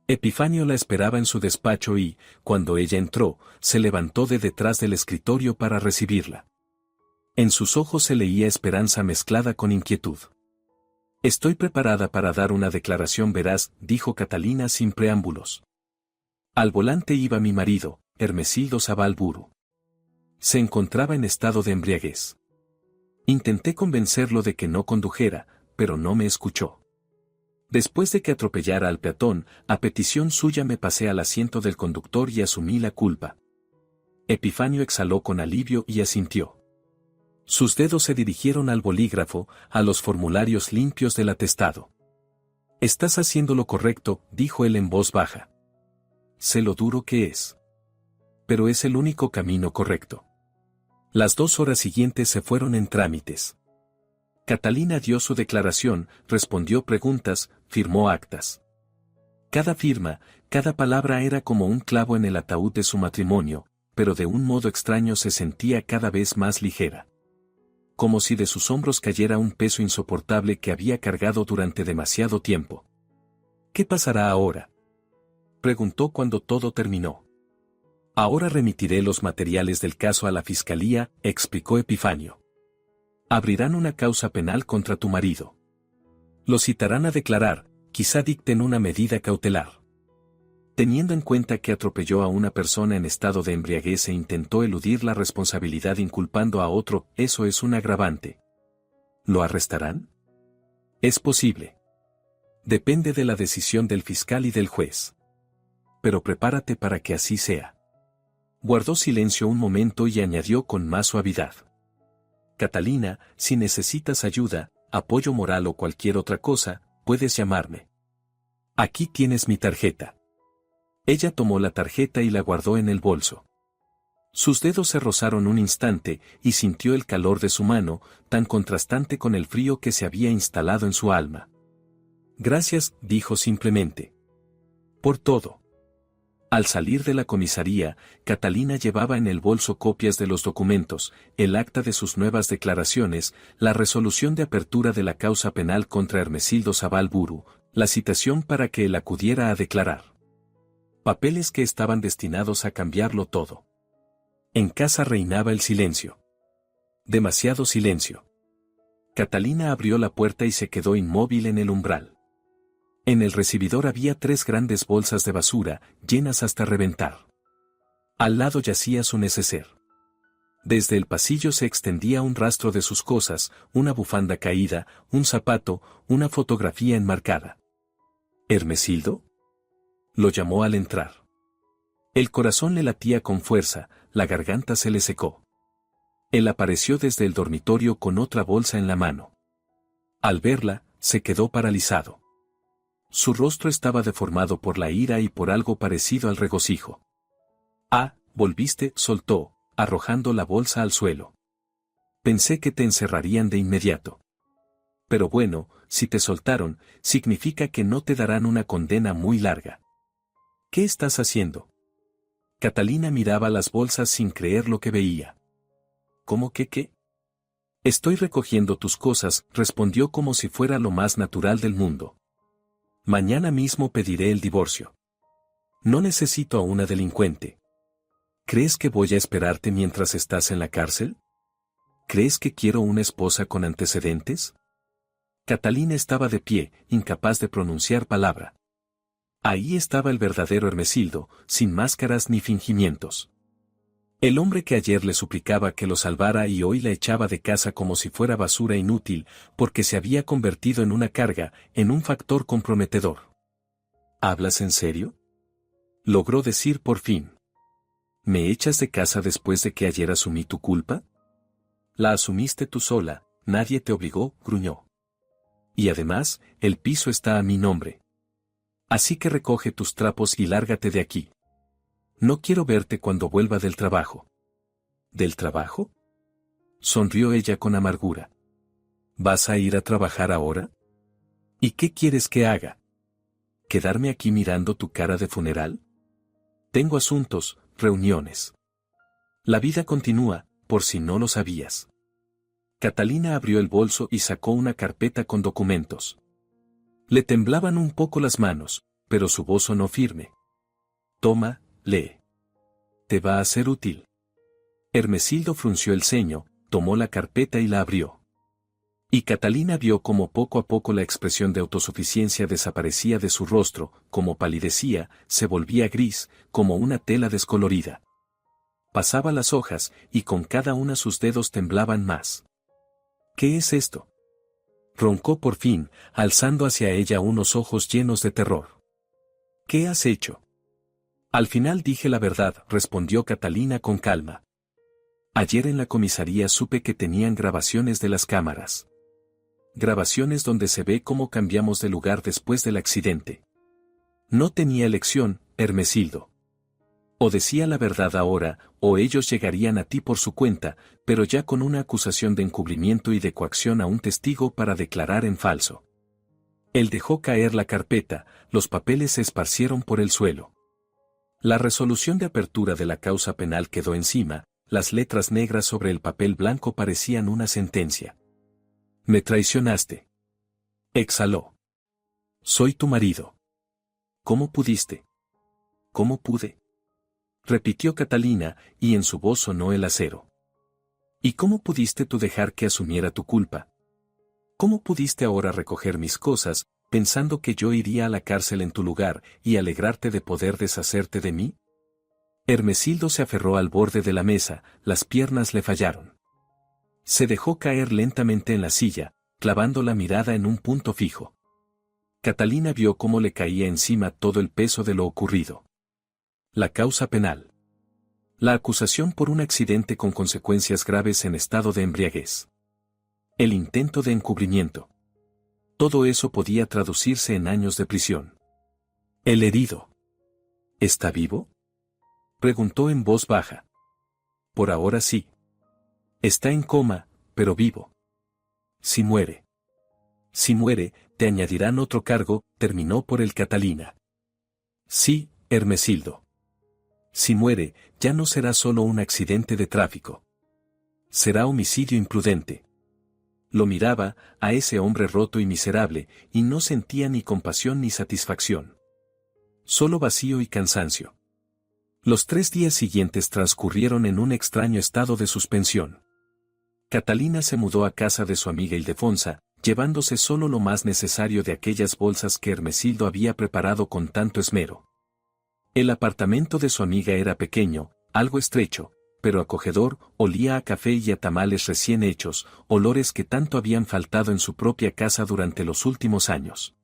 Epifanio la esperaba en su despacho y, cuando ella entró, se levantó de detrás del escritorio para recibirla. En sus ojos se leía esperanza mezclada con inquietud. «Estoy preparada para dar una declaración veraz», dijo Catalina sin preámbulos. Al volante iba mi marido, Hermesildo Zabal-Buru. Se encontraba en estado de embriaguez. Intenté convencerlo de que no condujera, pero no me escuchó. Después de que atropellara al peatón, a petición suya me pasé al asiento del conductor y asumí la culpa. Epifanio exhaló con alivio y asintió. Sus dedos se dirigieron al bolígrafo, a los formularios limpios del atestado. «Estás haciendo lo correcto», dijo él en voz baja. «Sé lo duro que es. Pero es el único camino correcto». Las 2 horas siguientes se fueron en trámites. Catalina dio su declaración, respondió preguntas, firmó actas. Cada firma, cada palabra era como un clavo en el ataúd de su matrimonio, pero de un modo extraño se sentía cada vez más ligera. Como si de sus hombros cayera un peso insoportable que había cargado durante demasiado tiempo. «¿Qué pasará ahora?», preguntó cuando todo terminó. «Ahora remitiré los materiales del caso a la fiscalía», explicó Epifanio. «Abrirán una causa penal contra tu marido. Lo citarán a declarar, quizá dicten una medida cautelar. Teniendo en cuenta que atropelló a una persona en estado de embriaguez e intentó eludir la responsabilidad inculpando a otro, eso es un agravante. ¿Lo arrestarán? Es posible. Depende de la decisión del fiscal y del juez. Pero prepárate para que así sea». Guardó silencio un momento y añadió con más suavidad. «Catalina, si necesitas ayuda, apoyo moral o cualquier otra cosa, puedes llamarme. Aquí tienes mi tarjeta». Ella tomó la tarjeta y la guardó en el bolso. Sus dedos se rozaron un instante y sintió el calor de su mano, tan contrastante con el frío que se había instalado en su alma. «Gracias», dijo simplemente. «Por todo». Al salir de la comisaría, Catalina llevaba en el bolso copias de los documentos, el acta de sus nuevas declaraciones, la resolución de apertura de la causa penal contra Hermesildo Zabal-Buru, la citación para que él acudiera a declarar. Papeles que estaban destinados a cambiarlo todo. En casa reinaba el silencio. Demasiado silencio. Catalina abrió la puerta y se quedó inmóvil en el umbral. En el recibidor había 3 grandes bolsas de basura, llenas hasta reventar. Al lado yacía su neceser. Desde el pasillo se extendía un rastro de sus cosas, una bufanda caída, un zapato, una fotografía enmarcada. ¿Hermesildo? Lo llamó al entrar. El corazón le latía con fuerza, la garganta se le secó. Él apareció desde el dormitorio con otra bolsa en la mano. Al verla, se quedó paralizado. Su rostro estaba deformado por la ira y por algo parecido al regocijo. «Ah, volviste», soltó, arrojando la bolsa al suelo. «Pensé que te encerrarían de inmediato. Pero bueno, si te soltaron, significa que no te darán una condena muy larga». «¿Qué estás haciendo?». Catalina miraba las bolsas sin creer lo que veía. «¿Cómo que qué?». «Estoy recogiendo tus cosas», respondió como si fuera lo más natural del mundo. «Mañana mismo pediré el divorcio. No necesito a una delincuente». ¿Crees que voy a esperarte mientras estás en la cárcel? ¿Crees que quiero una esposa con antecedentes? Catalina estaba de pie, incapaz de pronunciar palabra. Ahí estaba el verdadero Hermesildo, sin máscaras ni fingimientos. El hombre que ayer le suplicaba que lo salvara y hoy la echaba de casa como si fuera basura inútil, porque se había convertido en una carga, en un factor comprometedor. ¿Hablas en serio?, logró decir por fin. ¿Me echas de casa después de que ayer asumí tu culpa? La asumiste tú sola, nadie te obligó, gruñó. Y además, el piso está a mi nombre. Así que recoge tus trapos y lárgate de aquí. No quiero verte cuando vuelva del trabajo. ¿Del trabajo?, sonrió ella con amargura. ¿Vas a ir a trabajar ahora? ¿Y qué quieres que haga? ¿Quedarme aquí mirando tu cara de funeral? Tengo asuntos, reuniones. La vida continúa, por si no lo sabías. Catalina abrió el bolso y sacó una carpeta con documentos. Le temblaban un poco las manos, pero su voz sonó firme. Toma, lee. Te va a ser útil. Hermesildo frunció el ceño, tomó la carpeta y la abrió. Y Catalina vio cómo poco a poco la expresión de autosuficiencia desaparecía de su rostro, cómo palidecía, se volvía gris, como una tela descolorida. Pasaba las hojas, y con cada una sus dedos temblaban más. ¿Qué es esto?, roncó por fin, alzando hacia ella unos ojos llenos de terror. ¿Qué has hecho? Al final dije la verdad, respondió Catalina con calma. Ayer en la comisaría supe que tenían grabaciones de las cámaras. Grabaciones donde se ve cómo cambiamos de lugar después del accidente. No tenía elección, Hermesildo. O decía la verdad ahora, o ellos llegarían a ti por su cuenta, pero ya con una acusación de encubrimiento y de coacción a un testigo para declarar en falso. Él dejó caer la carpeta, los papeles se esparcieron por el suelo. La resolución de apertura de la causa penal quedó encima, las letras negras sobre el papel blanco parecían una sentencia. Me traicionaste. Exhaló. Soy tu marido. ¿Cómo pudiste? ¿Cómo pude? Repitió Catalina, y en su voz sonó el acero. ¿Y cómo pudiste tú dejar que asumiera tu culpa? ¿Cómo pudiste ahora recoger mis cosas, pensando que yo iría a la cárcel en tu lugar, y alegrarte de poder deshacerte de mí? Hermesildo se aferró al borde de la mesa, las piernas le fallaron. Se dejó caer lentamente en la silla, clavando la mirada en un punto fijo. Catalina vio cómo le caía encima todo el peso de lo ocurrido. La causa penal. La acusación por un accidente con consecuencias graves en estado de embriaguez. El intento de encubrimiento. Todo eso podía traducirse en años de prisión. El herido. ¿Está vivo?, preguntó en voz baja. Por ahora sí. Está en coma, pero vivo. Si muere. Si muere, te añadirán otro cargo, terminó por el Catalina. Sí, Hermesildo. Si muere, ya no será solo un accidente de tráfico. Será homicidio imprudente. Lo miraba, a ese hombre roto y miserable, y no sentía ni compasión ni satisfacción. Solo vacío y cansancio. Los 3 días siguientes transcurrieron en un extraño estado de suspensión. Catalina se mudó a casa de su amiga Ildefonsa, llevándose solo lo más necesario de aquellas bolsas que Hermesildo había preparado con tanto esmero. El apartamento de su amiga era pequeño, algo estrecho, pero acogedor, olía a café y a tamales recién hechos, olores que tanto habían faltado en su propia casa durante los últimos años.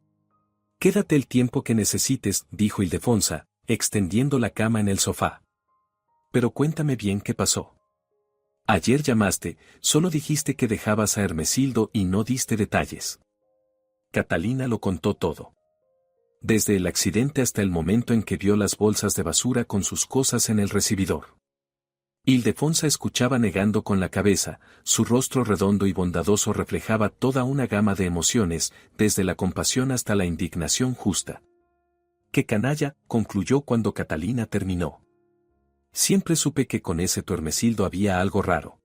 «Quédate el tiempo que necesites», dijo Ildefonsa, extendiendo la cama en el sofá. «Pero cuéntame bien qué pasó. Ayer llamaste, solo dijiste que dejabas a Hermesildo y no diste detalles». Catalina lo contó todo. Desde el accidente hasta el momento en que vio las bolsas de basura con sus cosas en el recibidor. Ildefonsa escuchaba negando con la cabeza, su rostro redondo y bondadoso reflejaba toda una gama de emociones, desde la compasión hasta la indignación justa. «Qué canalla», concluyó cuando Catalina terminó. «Siempre supe que con ese tu Hermesildo había algo raro.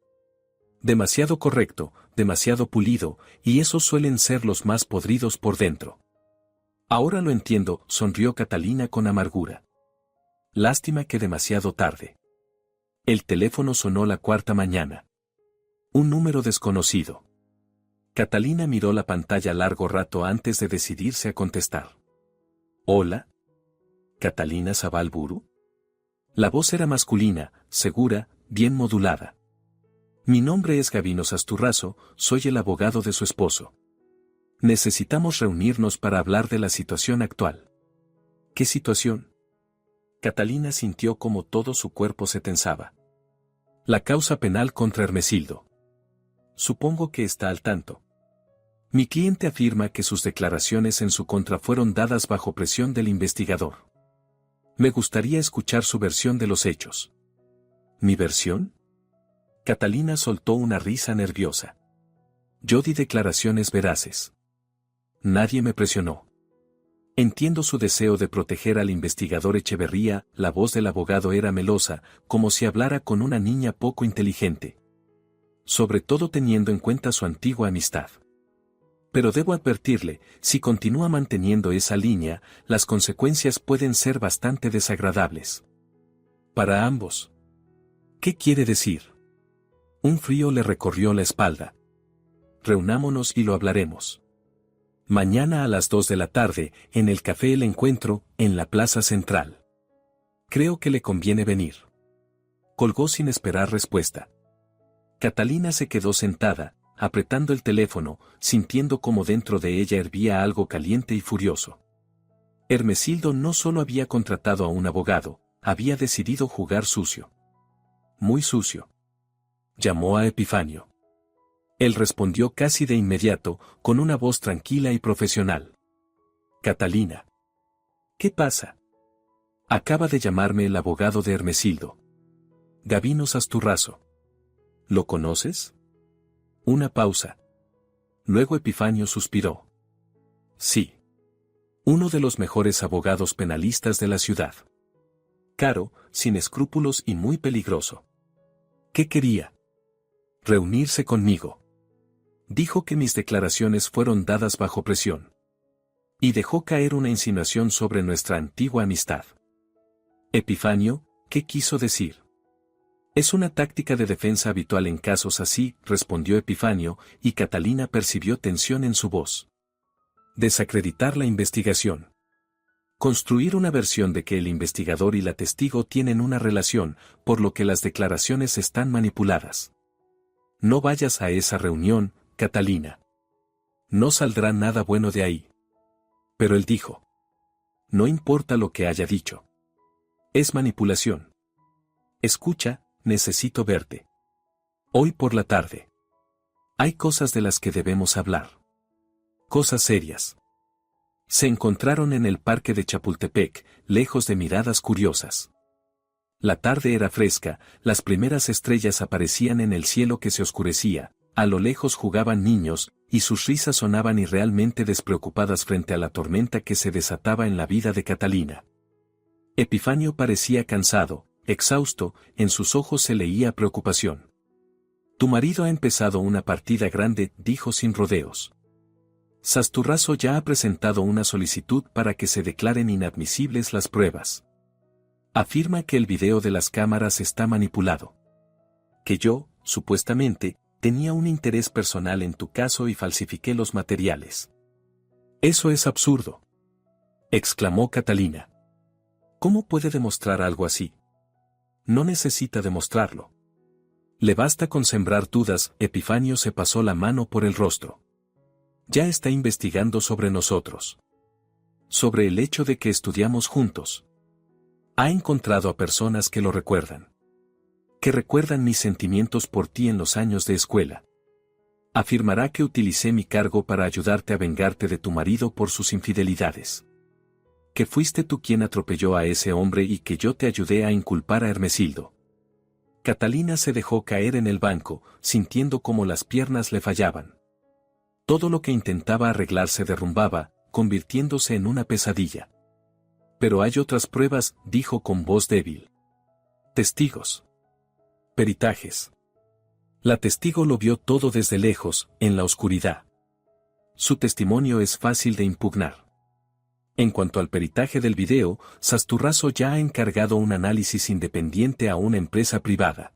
Demasiado correcto, demasiado pulido, y esos suelen ser los más podridos por dentro». «Ahora lo entiendo», sonrió Catalina con amargura. «Lástima que demasiado tarde». El teléfono sonó la cuarta mañana. Un número desconocido. Catalina miró la pantalla largo rato antes de decidirse a contestar. «¿Hola? ¿Catalina Zabalburu?» La voz era masculina, segura, bien modulada. «Mi nombre es Gabino Sasturraso, soy el abogado de su esposo. Necesitamos reunirnos para hablar de la situación actual». «¿Qué situación?» Catalina sintió como todo su cuerpo se tensaba. «La causa penal contra Hermesildo. Supongo que está al tanto. Mi cliente afirma que sus declaraciones en su contra fueron dadas bajo presión del investigador. Me gustaría escuchar su versión de los hechos». «¿Mi versión?». Catalina soltó una risa nerviosa. «Yo di declaraciones veraces. Nadie me presionó. Entiendo su deseo de proteger al investigador Echeverría», la voz del abogado era melosa, como si hablara con una niña poco inteligente. «Sobre todo teniendo en cuenta su antigua amistad. Pero debo advertirle, si continúa manteniendo esa línea, las consecuencias pueden ser bastante desagradables. Para ambos». «¿Qué quiere decir?». Un frío le recorrió la espalda. «Reunámonos y lo hablaremos. Mañana a las 2 de la tarde, en el Café El Encuentro, en la Plaza Central. Creo que le conviene venir». Colgó sin esperar respuesta. Catalina se quedó sentada, apretando el teléfono, sintiendo como dentro de ella hervía algo caliente y furioso. Hermesildo no solo había contratado a un abogado, había decidido jugar sucio. Muy sucio. Llamó a Epifanio. Él respondió casi de inmediato, con una voz tranquila y profesional. «Catalina. ¿Qué pasa?». «Acaba de llamarme el abogado de Hermesildo. Gabino Sasturraso. ¿Lo conoces?». Una pausa. Luego Epifanio suspiró. «Sí. Uno de los mejores abogados penalistas de la ciudad. Caro, sin escrúpulos y muy peligroso. ¿Qué quería?». «Reunirse conmigo. Dijo que mis declaraciones fueron dadas bajo presión. Y dejó caer una insinuación sobre nuestra antigua amistad». «Epifanio, ¿qué quiso decir?». «Es una táctica de defensa habitual en casos así», respondió Epifanio, y Catalina percibió tensión en su voz. «Desacreditar la investigación. Construir una versión de que el investigador y la testigo tienen una relación, por lo que las declaraciones están manipuladas. No vayas a esa reunión, Catalina. No saldrá nada bueno de ahí». Pero él dijo. «No importa lo que haya dicho. Es manipulación. Escucha, necesito verte. Hoy por la tarde. Hay cosas de las que debemos hablar. Cosas serias». Se encontraron en el parque de Chapultepec, lejos de miradas curiosas. La tarde era fresca, las primeras estrellas aparecían en el cielo que se oscurecía, a lo lejos jugaban niños, y sus risas sonaban irrealmente despreocupadas frente a la tormenta que se desataba en la vida de Catalina. Epifanio parecía cansado, exhausto, en sus ojos se leía preocupación. «Tu marido ha empezado una partida grande», dijo sin rodeos. «Sasturraso ya ha presentado una solicitud para que se declaren inadmisibles las pruebas. Afirma que el video de las cámaras está manipulado. Que yo, supuestamente, tenía un interés personal en tu caso y falsifiqué los materiales». «Eso es absurdo», exclamó Catalina. «¿Cómo puede demostrar algo así?». «No necesita demostrarlo. Le basta con sembrar dudas. Epifanio se pasó la mano por el rostro. Ya está investigando sobre nosotros. Sobre el hecho de que estudiamos juntos. Ha encontrado a personas que lo recuerdan. Que recuerdan mis sentimientos por ti en los años de escuela. Afirmará que utilicé mi cargo para ayudarte a vengarte de tu marido por sus infidelidades. Que fuiste tú quien atropelló a ese hombre y que yo te ayudé a inculpar a Hermesildo. Catalina se dejó caer en el banco, sintiendo como las piernas le fallaban. Todo lo que intentaba arreglar se derrumbaba, convirtiéndose en una pesadilla. Pero hay otras pruebas, dijo con voz débil. Testigos. Peritajes. La testigo lo vio todo desde lejos, en la oscuridad. Su testimonio es fácil de impugnar. En cuanto al peritaje del video, Sasturraso ya ha encargado un análisis independiente a una empresa privada.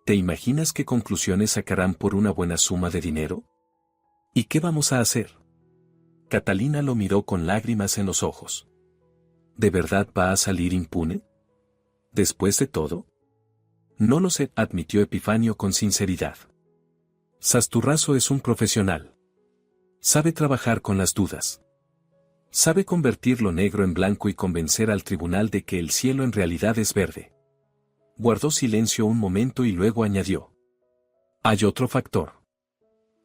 ¿Te imaginas qué conclusiones sacarán por una buena suma de dinero? ¿Y qué vamos a hacer? Catalina lo miró con lágrimas en los ojos. ¿De verdad va a salir impune? ¿Después de todo? No lo sé, admitió Epifanio con sinceridad. Sasturraso es un profesional. Sabe trabajar con las dudas. Sabe convertir lo negro en blanco y convencer al tribunal de que el cielo en realidad es verde. Guardó silencio un momento y luego añadió. Hay otro factor.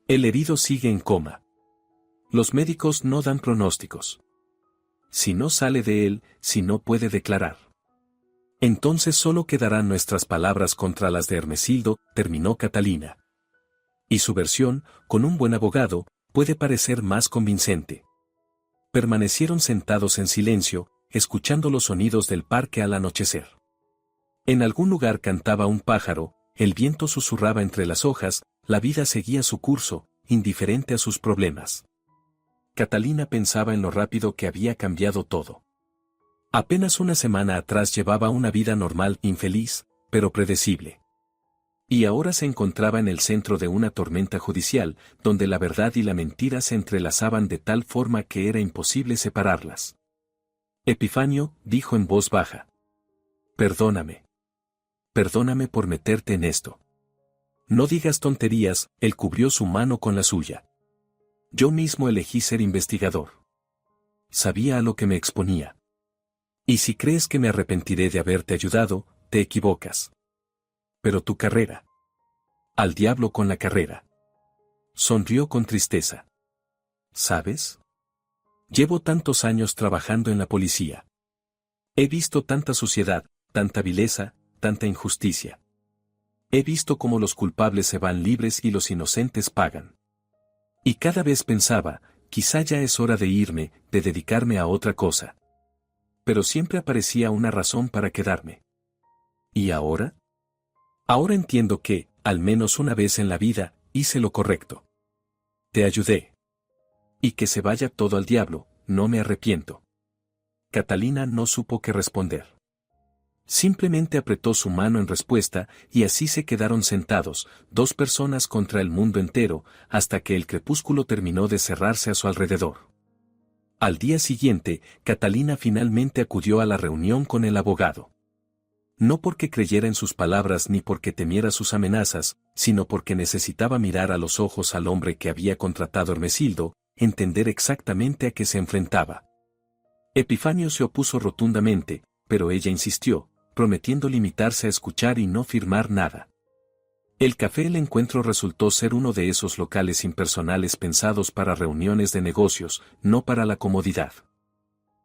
El herido sigue en coma. Los médicos no dan pronósticos. Si no sale de él, si no puede declarar. Entonces solo quedarán nuestras palabras contra las de Hermesildo, terminó Catalina. Y su versión, con un buen abogado, puede parecer más convincente. Permanecieron sentados en silencio, escuchando los sonidos del parque al anochecer. En algún lugar cantaba un pájaro, el viento susurraba entre las hojas, la vida seguía su curso, indiferente a sus problemas. Catalina pensaba en lo rápido que había cambiado todo. Apenas una semana atrás llevaba una vida normal, infeliz, pero predecible. Y ahora se encontraba en el centro de una tormenta judicial, donde la verdad y la mentira se entrelazaban de tal forma que era imposible separarlas. Epifanio, dijo en voz baja. Perdóname. Perdóname por meterte en esto. No digas tonterías, él cubrió su mano con la suya. Yo mismo elegí ser investigador. Sabía a lo que me exponía. Y si crees que me arrepentiré de haberte ayudado, te equivocas. Pero tu carrera. Al diablo con la carrera. Sonrió con tristeza. ¿Sabes? Llevo tantos años trabajando en la policía. He visto tanta suciedad, tanta vileza, tanta injusticia. He visto cómo los culpables se van libres y los inocentes pagan. Y cada vez pensaba, quizá ya es hora de irme, de dedicarme a otra cosa. Pero siempre aparecía una razón para quedarme. ¿Y ahora? Ahora entiendo que, al menos una vez en la vida, hice lo correcto. Te ayudé. Y que se vaya todo al diablo, no me arrepiento. Catalina no supo qué responder. Simplemente apretó su mano en respuesta y así se quedaron sentados, dos personas contra el mundo entero, hasta que el crepúsculo terminó de cerrarse a su alrededor. Al día siguiente, Catalina finalmente acudió a la reunión con el abogado. No porque creyera en sus palabras ni porque temiera sus amenazas, sino porque necesitaba mirar a los ojos al hombre que había contratado Hermesildo, entender exactamente a qué se enfrentaba. Epifanio se opuso rotundamente, pero ella insistió, prometiendo limitarse a escuchar y no firmar nada. El café El Encuentro resultó ser uno de esos locales impersonales pensados para reuniones de negocios, no para la comodidad.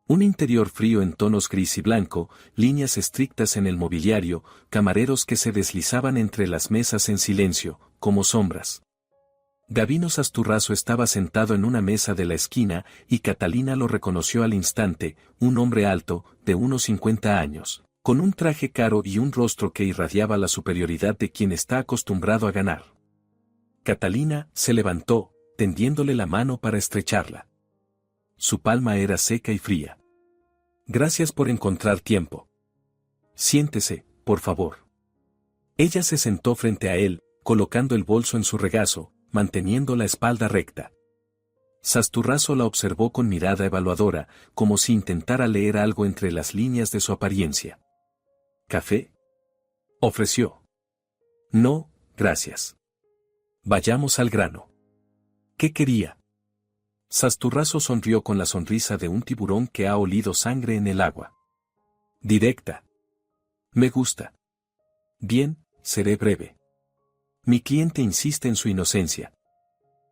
Un interior frío en tonos gris y blanco, líneas estrictas en el mobiliario, camareros que se deslizaban entre las mesas en silencio, como sombras. Gabino Sasturraso estaba sentado en una mesa de la esquina y Catalina lo reconoció al instante, un hombre alto, de unos 50 años, con un traje caro y un rostro que irradiaba la superioridad de quien está acostumbrado a ganar. Catalina se levantó, tendiéndole la mano para estrecharla. Su palma era seca y fría. Gracias por encontrar tiempo. Siéntese, por favor. Ella se sentó frente a él, colocando el bolso en su regazo, manteniendo la espalda recta. Sasturraso la observó con mirada evaluadora, como si intentara leer algo entre las líneas de su apariencia. ¿Café?, ofreció. No, gracias. Vayamos al grano. ¿Qué quería? Sasturraso sonrió con la sonrisa de un tiburón que ha olido sangre en el agua. Directa. Me gusta. Bien, seré breve. Mi cliente insiste en su inocencia.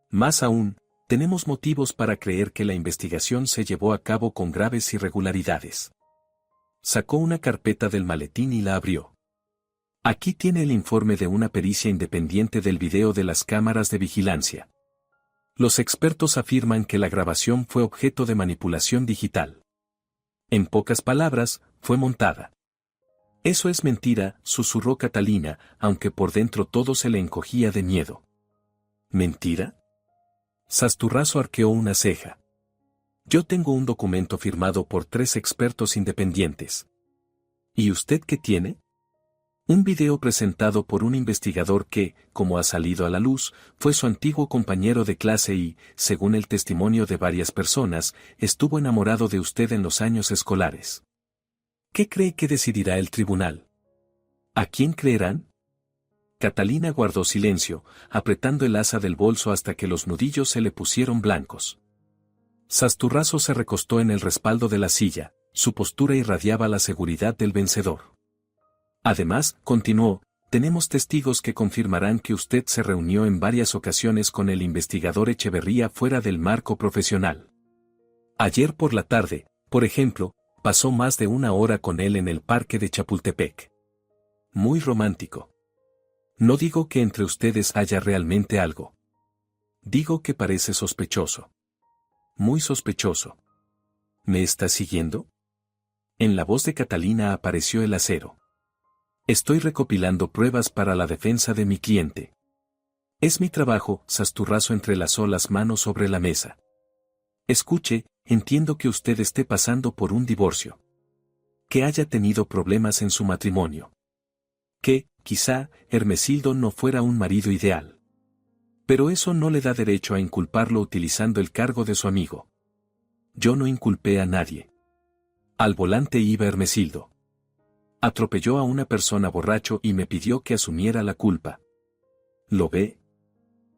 Más aún, tenemos motivos para creer que la investigación se llevó a cabo con graves irregularidades. Sacó una carpeta del maletín y la abrió. Aquí tiene el informe de una pericia independiente del video de las cámaras de vigilancia. Los expertos afirman que la grabación fue objeto de manipulación digital. En pocas palabras, fue montada. Eso es mentira, susurró Catalina, aunque por dentro todo se le encogía de miedo. ¿Mentira? Sasturraso arqueó una ceja. Yo tengo un documento firmado por 3 expertos independientes. ¿Y usted qué tiene? Un video presentado por un investigador que, como ha salido a la luz, fue su antiguo compañero de clase y, según el testimonio de varias personas, estuvo enamorado de usted en los años escolares. ¿Qué cree que decidirá el tribunal? ¿A quién creerán? Catalina guardó silencio, apretando el asa del bolso hasta que los nudillos se le pusieron blancos. Sasturraso se recostó en el respaldo de la silla, su postura irradiaba la seguridad del vencedor. Además, continuó, tenemos testigos que confirmarán que usted se reunió en varias ocasiones con el investigador Echeverría fuera del marco profesional. Ayer por la tarde, por ejemplo, pasó más de 1 hora con él en el parque de Chapultepec. Muy romántico. No digo que entre ustedes haya realmente algo. Digo que parece sospechoso. Muy sospechoso. ¿Me está siguiendo? En la voz de Catalina apareció el acero. Estoy recopilando pruebas para la defensa de mi cliente. Es mi trabajo, Sasturraso entrelazó las manos sobre la mesa. Escuche, entiendo que usted esté pasando por un divorcio. Que haya tenido problemas en su matrimonio. Que, quizá, Hermesildo no fuera un marido ideal. Pero eso no le da derecho a inculparlo utilizando el cargo de su amigo. Yo no inculpé a nadie. Al volante iba Hermesildo. Atropelló a una persona borracho y me pidió que asumiera la culpa. ¿Lo ve?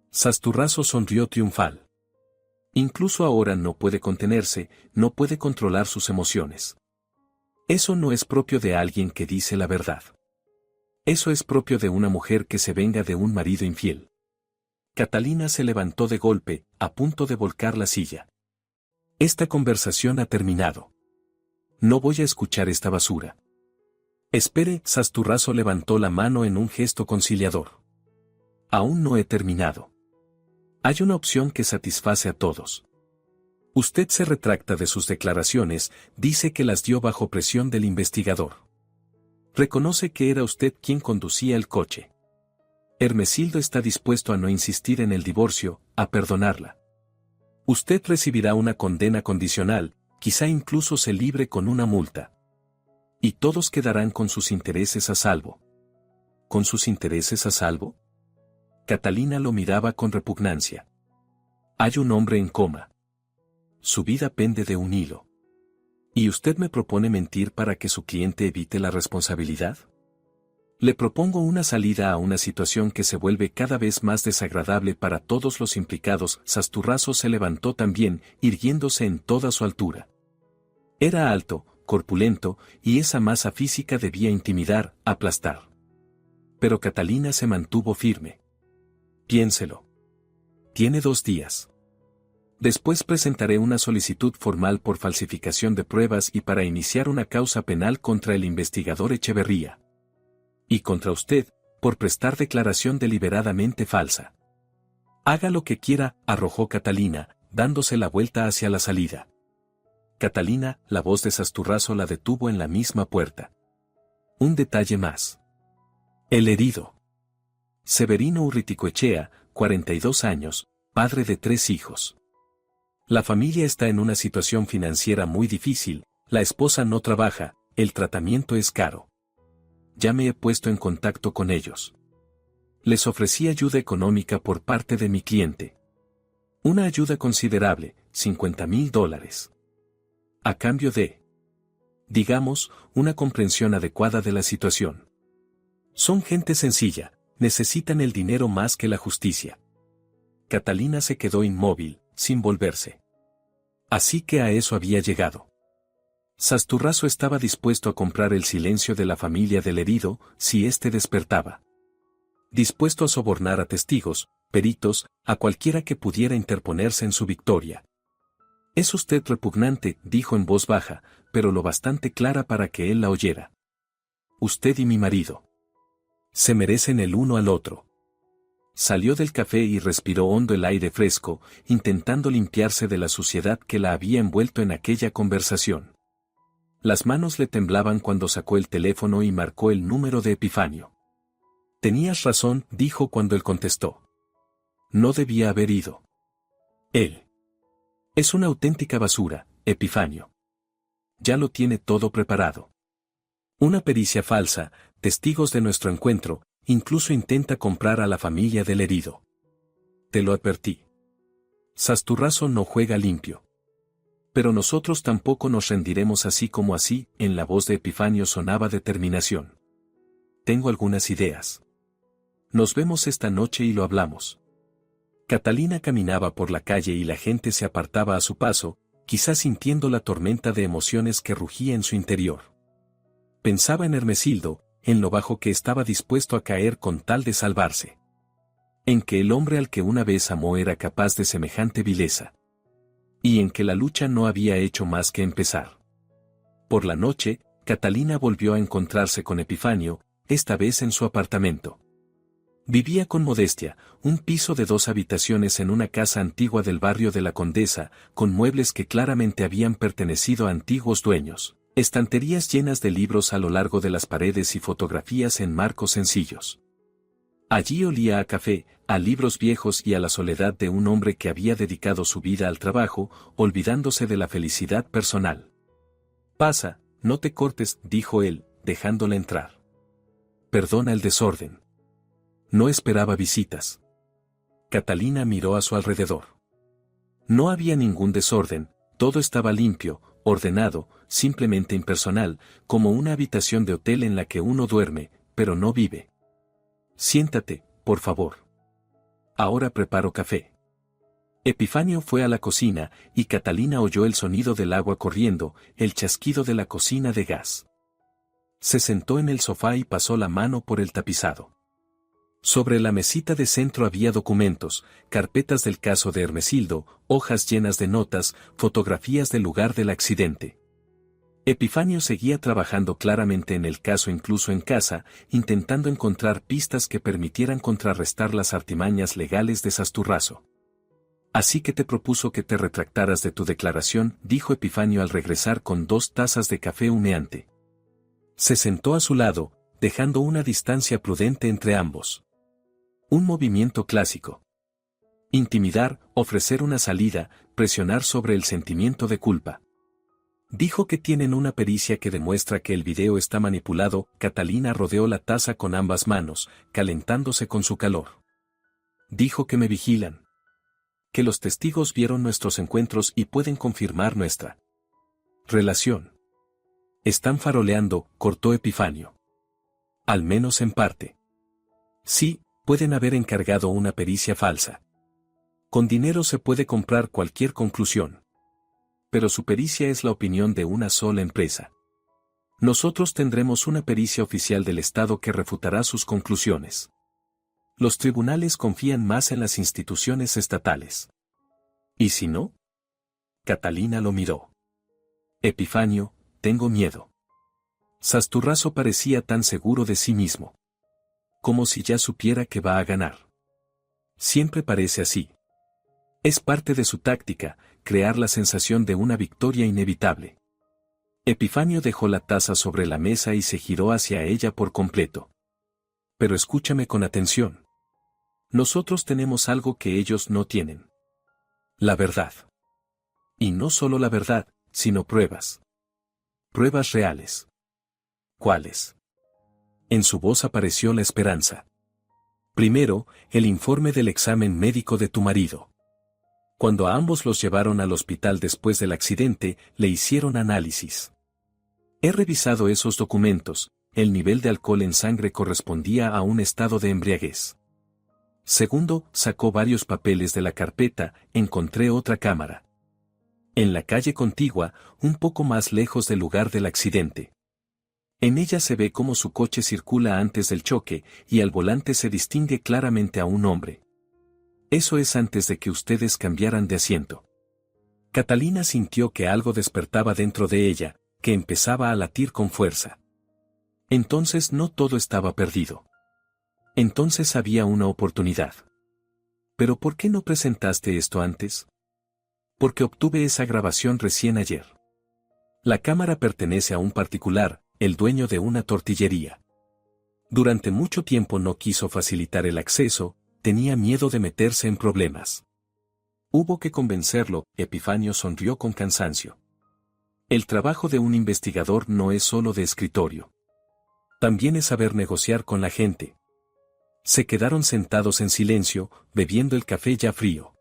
Sasturraso sonrió triunfal. Incluso ahora no puede contenerse, no puede controlar sus emociones. Eso no es propio de alguien que dice la verdad. Eso es propio de una mujer que se venga de un marido infiel. Catalina se levantó de golpe, a punto de volcar la silla. Esta conversación ha terminado. No voy a escuchar esta basura. Espere, Sasturraso levantó la mano en un gesto conciliador. Aún no he terminado. Hay una opción que satisface a todos. Usted se retracta de sus declaraciones, dice que las dio bajo presión del investigador. Reconoce que era usted quien conducía el coche. Hermesildo está dispuesto a no insistir en el divorcio, a perdonarla. Usted recibirá una condena condicional, quizá incluso se libre con una multa. Y todos quedarán con sus intereses a salvo. ¿Con sus intereses a salvo? Catalina lo miraba con repugnancia. Hay un hombre en coma. Su vida pende de un hilo. ¿Y usted me propone mentir para que su cliente evite la responsabilidad? Le propongo una salida a una situación que se vuelve cada vez más desagradable para todos los implicados. Sasturraso se levantó también, irguiéndose en toda su altura. Era alto, corpulento, y esa masa física debía intimidar, aplastar. Pero Catalina se mantuvo firme. Piénselo. Tiene 2 días. Después presentaré una solicitud formal por falsificación de pruebas y para iniciar una causa penal contra el investigador Echeverría. Y contra usted, por prestar declaración deliberadamente falsa. Haga lo que quiera, arrojó Catalina, dándose la vuelta hacia la salida. Catalina, la voz de Sasturraso la detuvo en la misma puerta. Un detalle más. El herido. Severino Urriticoechea, 42 años, padre de 3 hijos. La familia está en una situación financiera muy difícil, la esposa no trabaja, el tratamiento es caro. Ya me he puesto en contacto con ellos. Les ofrecí ayuda económica por parte de mi cliente. Una ayuda considerable, $50,000. A cambio de, digamos, una comprensión adecuada de la situación. Son gente sencilla, necesitan el dinero más que la justicia. Catalina se quedó inmóvil, sin volverse. Así que a eso había llegado. Sasturraso estaba dispuesto a comprar el silencio de la familia del herido, si éste despertaba. Dispuesto a sobornar a testigos, peritos, a cualquiera que pudiera interponerse en su victoria. «Es usted repugnante», dijo en voz baja, pero lo bastante clara para que él la oyera. «Usted y mi marido. Se merecen el uno al otro». Salió del café y respiró hondo el aire fresco, intentando limpiarse de la suciedad que la había envuelto en aquella conversación. Las manos le temblaban cuando sacó el teléfono y marcó el número de Epifanio. «Tenías razón», dijo cuando él contestó. «No debía haber ido. Él es una auténtica basura, Epifanio. Ya lo tiene todo preparado. Una pericia falsa, testigos de nuestro encuentro, incluso intenta comprar a la familia del herido. Te lo advertí. Sasturraso no juega limpio. Pero nosotros tampoco nos rendiremos así como así», en la voz de Epifanio sonaba determinación. «Tengo algunas ideas. Nos vemos esta noche y lo hablamos». Catalina caminaba por la calle y la gente se apartaba a su paso, quizás sintiendo la tormenta de emociones que rugía en su interior. Pensaba en Hermesildo, en lo bajo que estaba dispuesto a caer con tal de salvarse. En que el hombre al que una vez amó era capaz de semejante vileza. Y en que la lucha no había hecho más que empezar. Por la noche, Catalina volvió a encontrarse con Epifanio, esta vez en su apartamento. Vivía con modestia, un piso de 2 habitaciones en una casa antigua del barrio de la Condesa, con muebles que claramente habían pertenecido a antiguos dueños, estanterías llenas de libros a lo largo de las paredes y fotografías en marcos sencillos. Allí olía a café, a libros viejos y a la soledad de un hombre que había dedicado su vida al trabajo, olvidándose de la felicidad personal. «Pasa, no te cortes», dijo él, dejándola entrar. «Perdona el desorden. No esperaba visitas». Catalina miró a su alrededor. No había ningún desorden, todo estaba limpio, ordenado, simplemente impersonal, como una habitación de hotel en la que uno duerme, pero no vive. «Siéntate, por favor. Ahora preparo café». Epifanio fue a la cocina, y Catalina oyó el sonido del agua corriendo, el chasquido de la cocina de gas. Se sentó en el sofá y pasó la mano por el tapizado. Sobre la mesita de centro había documentos, carpetas del caso de Hermesildo, hojas llenas de notas, fotografías del lugar del accidente. Epifanio seguía trabajando claramente en el caso incluso en casa, intentando encontrar pistas que permitieran contrarrestar las artimañas legales de Sasturraso. «Así que te propuso que te retractaras de tu declaración», dijo Epifanio al regresar con 2 tazas de café humeante. Se sentó a su lado, dejando una distancia prudente entre ambos. Un movimiento clásico. Intimidar, ofrecer una salida, presionar sobre el sentimiento de culpa. Dijo que tienen una pericia que demuestra que el video está manipulado. Catalina rodeó la taza con ambas manos, calentándose con su calor. Dijo que me vigilan. Que los testigos vieron nuestros encuentros y pueden confirmar nuestra relación. Están faroleando, cortó Epifanio. Al menos en parte. Sí, pueden haber encargado una pericia falsa. Con dinero se puede comprar cualquier conclusión. Pero su pericia es la opinión de una sola empresa. Nosotros tendremos una pericia oficial del Estado que refutará sus conclusiones. Los tribunales confían más en las instituciones estatales. ¿Y si no? Catalina lo miró. Epifanio, tengo miedo. Sasturraso parecía tan seguro de sí mismo. Como si ya supiera que va a ganar. Siempre parece así. Es parte de su táctica, crear la sensación de una victoria inevitable. Epifanio dejó la taza sobre la mesa y se giró hacia ella por completo. Pero escúchame con atención. Nosotros tenemos algo que ellos no tienen. La verdad. Y no solo la verdad, sino pruebas. Pruebas reales. ¿Cuáles? En su voz apareció la esperanza. Primero, el informe del examen médico de tu marido. Cuando a ambos los llevaron al hospital después del accidente, le hicieron análisis. He revisado esos documentos, el nivel de alcohol en sangre correspondía a un estado de embriaguez. Segundo, sacó varios papeles de la carpeta, encontré otra cámara. En la calle contigua, un poco más lejos del lugar del accidente. En ella se ve cómo su coche circula antes del choque, y al volante se distingue claramente a un hombre. Eso es antes de que ustedes cambiaran de asiento. Catalina sintió que algo despertaba dentro de ella, que empezaba a latir con fuerza. Entonces no todo estaba perdido. Entonces había una oportunidad. ¿Pero por qué no presentaste esto antes? Porque obtuve esa grabación recién ayer. La cámara pertenece a un particular, el dueño de una tortillería. Durante mucho tiempo no quiso facilitar el acceso, tenía miedo de meterse en problemas. Hubo que convencerlo, Epifanio sonrió con cansancio. El trabajo de un investigador no es solo de escritorio. También es saber negociar con la gente. Se quedaron sentados en silencio, bebiendo el café ya frío.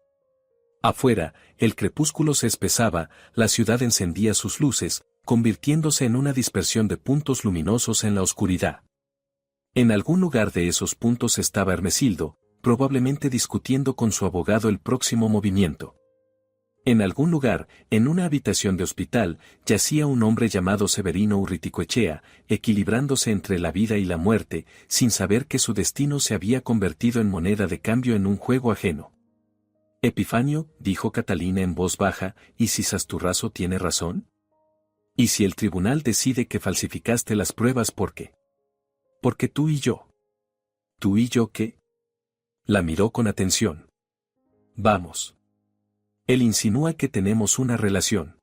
Afuera, el crepúsculo se espesaba, la ciudad encendía sus luces, convirtiéndose en una dispersión de puntos luminosos en la oscuridad. En algún lugar de esos puntos estaba Hermesildo, probablemente discutiendo con su abogado el próximo movimiento. En algún lugar, en una habitación de hospital, yacía un hombre llamado Severino Urriticoechea, equilibrándose entre la vida y la muerte, sin saber que su destino se había convertido en moneda de cambio en un juego ajeno. Epifanio, dijo Catalina en voz baja, ¿y si Sasturraso tiene razón? ¿Y si el tribunal decide que falsificaste las pruebas por qué? Porque tú y yo. ¿Tú y yo qué? La miró con atención. Vamos. Él insinúa que tenemos una relación.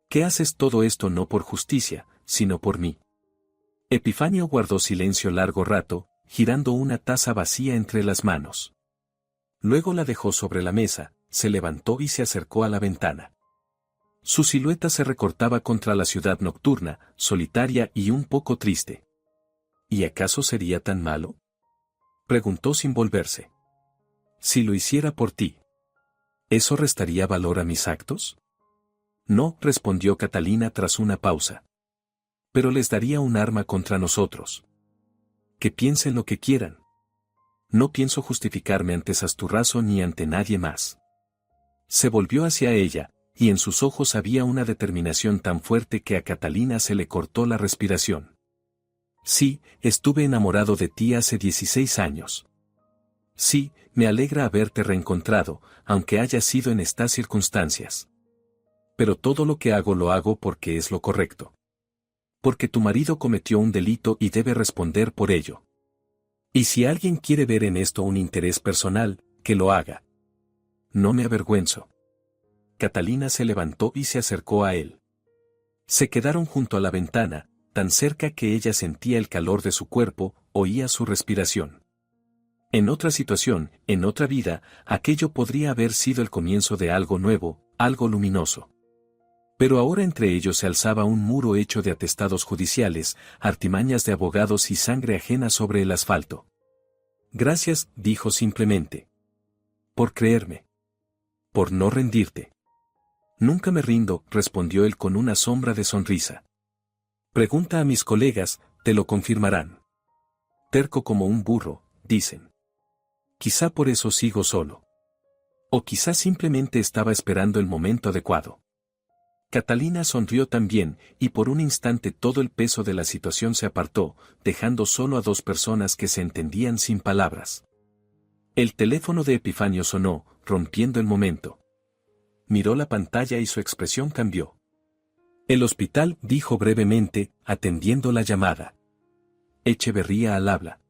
¿Qué haces todo esto no por justicia, sino por mí? Epifanio guardó silencio largo rato, girando una taza vacía entre las manos. Luego la dejó sobre la mesa, se levantó y se acercó a la ventana. Su silueta se recortaba contra la ciudad nocturna, solitaria y un poco triste. ¿Y acaso sería tan malo? Preguntó sin volverse. Si lo hiciera por ti, ¿eso restaría valor a mis actos? No, respondió Catalina tras una pausa. Pero les daría un arma contra nosotros. Que piensen lo que quieran. No pienso justificarme ante Sasturraso ni ante nadie más. Se volvió hacia ella, y en sus ojos había una determinación tan fuerte que a Catalina se le cortó la respiración. Sí, estuve enamorado de ti hace 16 años. Sí, me alegra haberte reencontrado, aunque haya sido en estas circunstancias. Pero todo lo que hago lo hago porque es lo correcto. Porque tu marido cometió un delito y debe responder por ello. Y si alguien quiere ver en esto un interés personal, que lo haga. No me avergüenzo. Catalina se levantó y se acercó a él. Se quedaron junto a la ventana, tan cerca que ella sentía el calor de su cuerpo, oía su respiración. En otra situación, en otra vida, aquello podría haber sido el comienzo de algo nuevo, algo luminoso. Pero ahora entre ellos se alzaba un muro hecho de atestados judiciales, artimañas de abogados y sangre ajena sobre el asfalto. Gracias, dijo simplemente. Por creerme. Por no rendirte. Nunca me rindo, respondió él con una sombra de sonrisa. Pregunta a mis colegas, te lo confirmarán. Terco como un burro, dicen. Quizá por eso sigo solo. O quizá simplemente estaba esperando el momento adecuado. Catalina sonrió también, y por un instante todo el peso de la situación se apartó, dejando solo a dos personas que se entendían sin palabras. El teléfono de Epifanio sonó, rompiendo el momento. Miró la pantalla y su expresión cambió. El hospital, dijo brevemente, atendiendo la llamada. Echeverría al habla.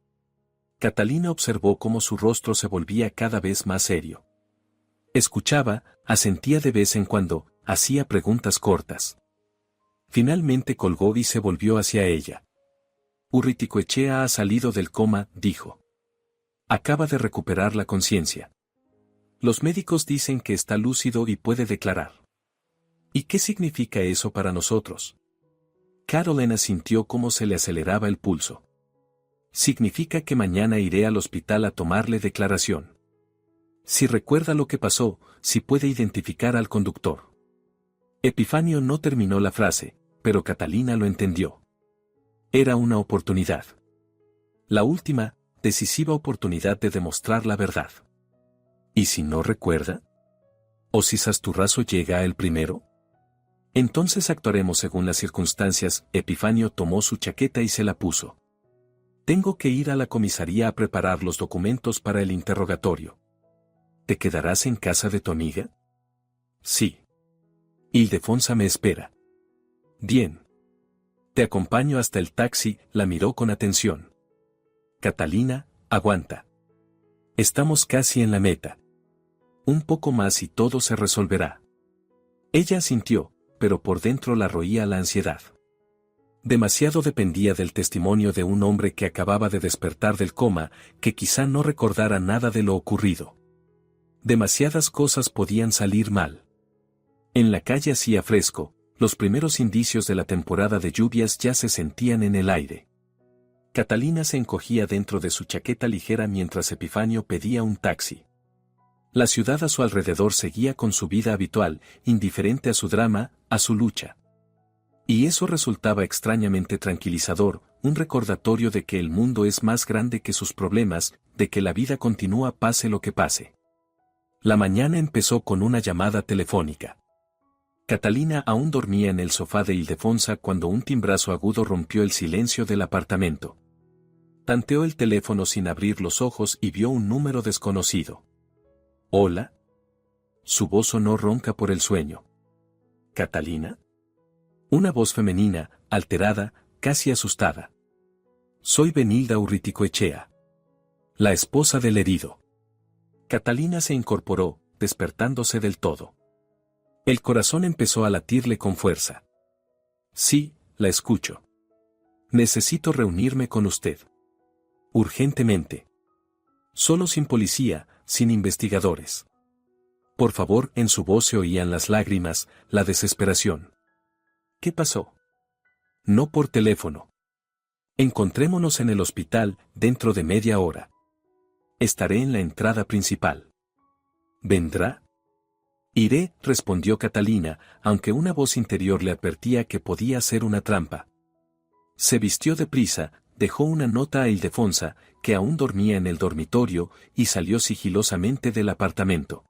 Catalina observó cómo su rostro se volvía cada vez más serio. Escuchaba, asentía de vez en cuando, hacía preguntas cortas. Finalmente colgó y se volvió hacia ella. Urriticoechea ha salido del coma, dijo. Acaba de recuperar la conciencia. Los médicos dicen que está lúcido y puede declarar. ¿Y qué significa eso para nosotros? Carolina sintió cómo se le aceleraba el pulso. Significa que mañana iré al hospital a tomarle declaración. Si recuerda lo que pasó, si puede identificar al conductor. Epifanio no terminó la frase, pero Catalina lo entendió. Era una oportunidad. La última, decisiva oportunidad de demostrar la verdad. ¿Y si no recuerda? ¿O si Sasturrazo llega el primero? Entonces actuaremos según las circunstancias. Epifanio tomó su chaqueta y se la puso. Tengo que ir a la comisaría a preparar los documentos para el interrogatorio. ¿Te quedarás en casa de tu amiga? Sí. Ildefonsa me espera. Bien. Te acompaño hasta el taxi. La miró con atención. Catalina, aguanta. Estamos casi en la meta. Un poco más y todo se resolverá. Ella asintió, pero por dentro la roía la ansiedad. Demasiado dependía del testimonio de un hombre que acababa de despertar del coma, que quizá no recordara nada de lo ocurrido. Demasiadas cosas podían salir mal. En la calle hacía fresco, los primeros indicios de la temporada de lluvias ya se sentían en el aire. Catalina se encogía dentro de su chaqueta ligera mientras Epifanio pedía un taxi. La ciudad a su alrededor seguía con su vida habitual, indiferente a su drama, a su lucha. Y eso resultaba extrañamente tranquilizador, un recordatorio de que el mundo es más grande que sus problemas, de que la vida continúa pase lo que pase. La mañana empezó con una llamada telefónica. Catalina aún dormía en el sofá de Ildefonsa cuando un timbrazo agudo rompió el silencio del apartamento. Tanteó el teléfono sin abrir los ojos y vio un número desconocido. ¿Hola? Su voz sonó ronca por el sueño. ¿Catalina? Una voz femenina, alterada, casi asustada. Soy Benilda Urriticoechea, la esposa del herido. Catalina se incorporó, despertándose del todo. El corazón empezó a latirle con fuerza. Sí, la escucho. Necesito reunirme con usted. Urgentemente. Solo sin policía, sin investigadores. Por favor, en su voz se oían las lágrimas, la desesperación. ¿Qué pasó? No por teléfono. Encontrémonos en el hospital, dentro de media hora. Estaré en la entrada principal. ¿Vendrá? Iré, respondió Catalina, aunque una voz interior le advertía que podía ser una trampa. Se vistió deprisa, dejó una nota a Ildefonsa, que aún dormía en el dormitorio, y salió sigilosamente del apartamento.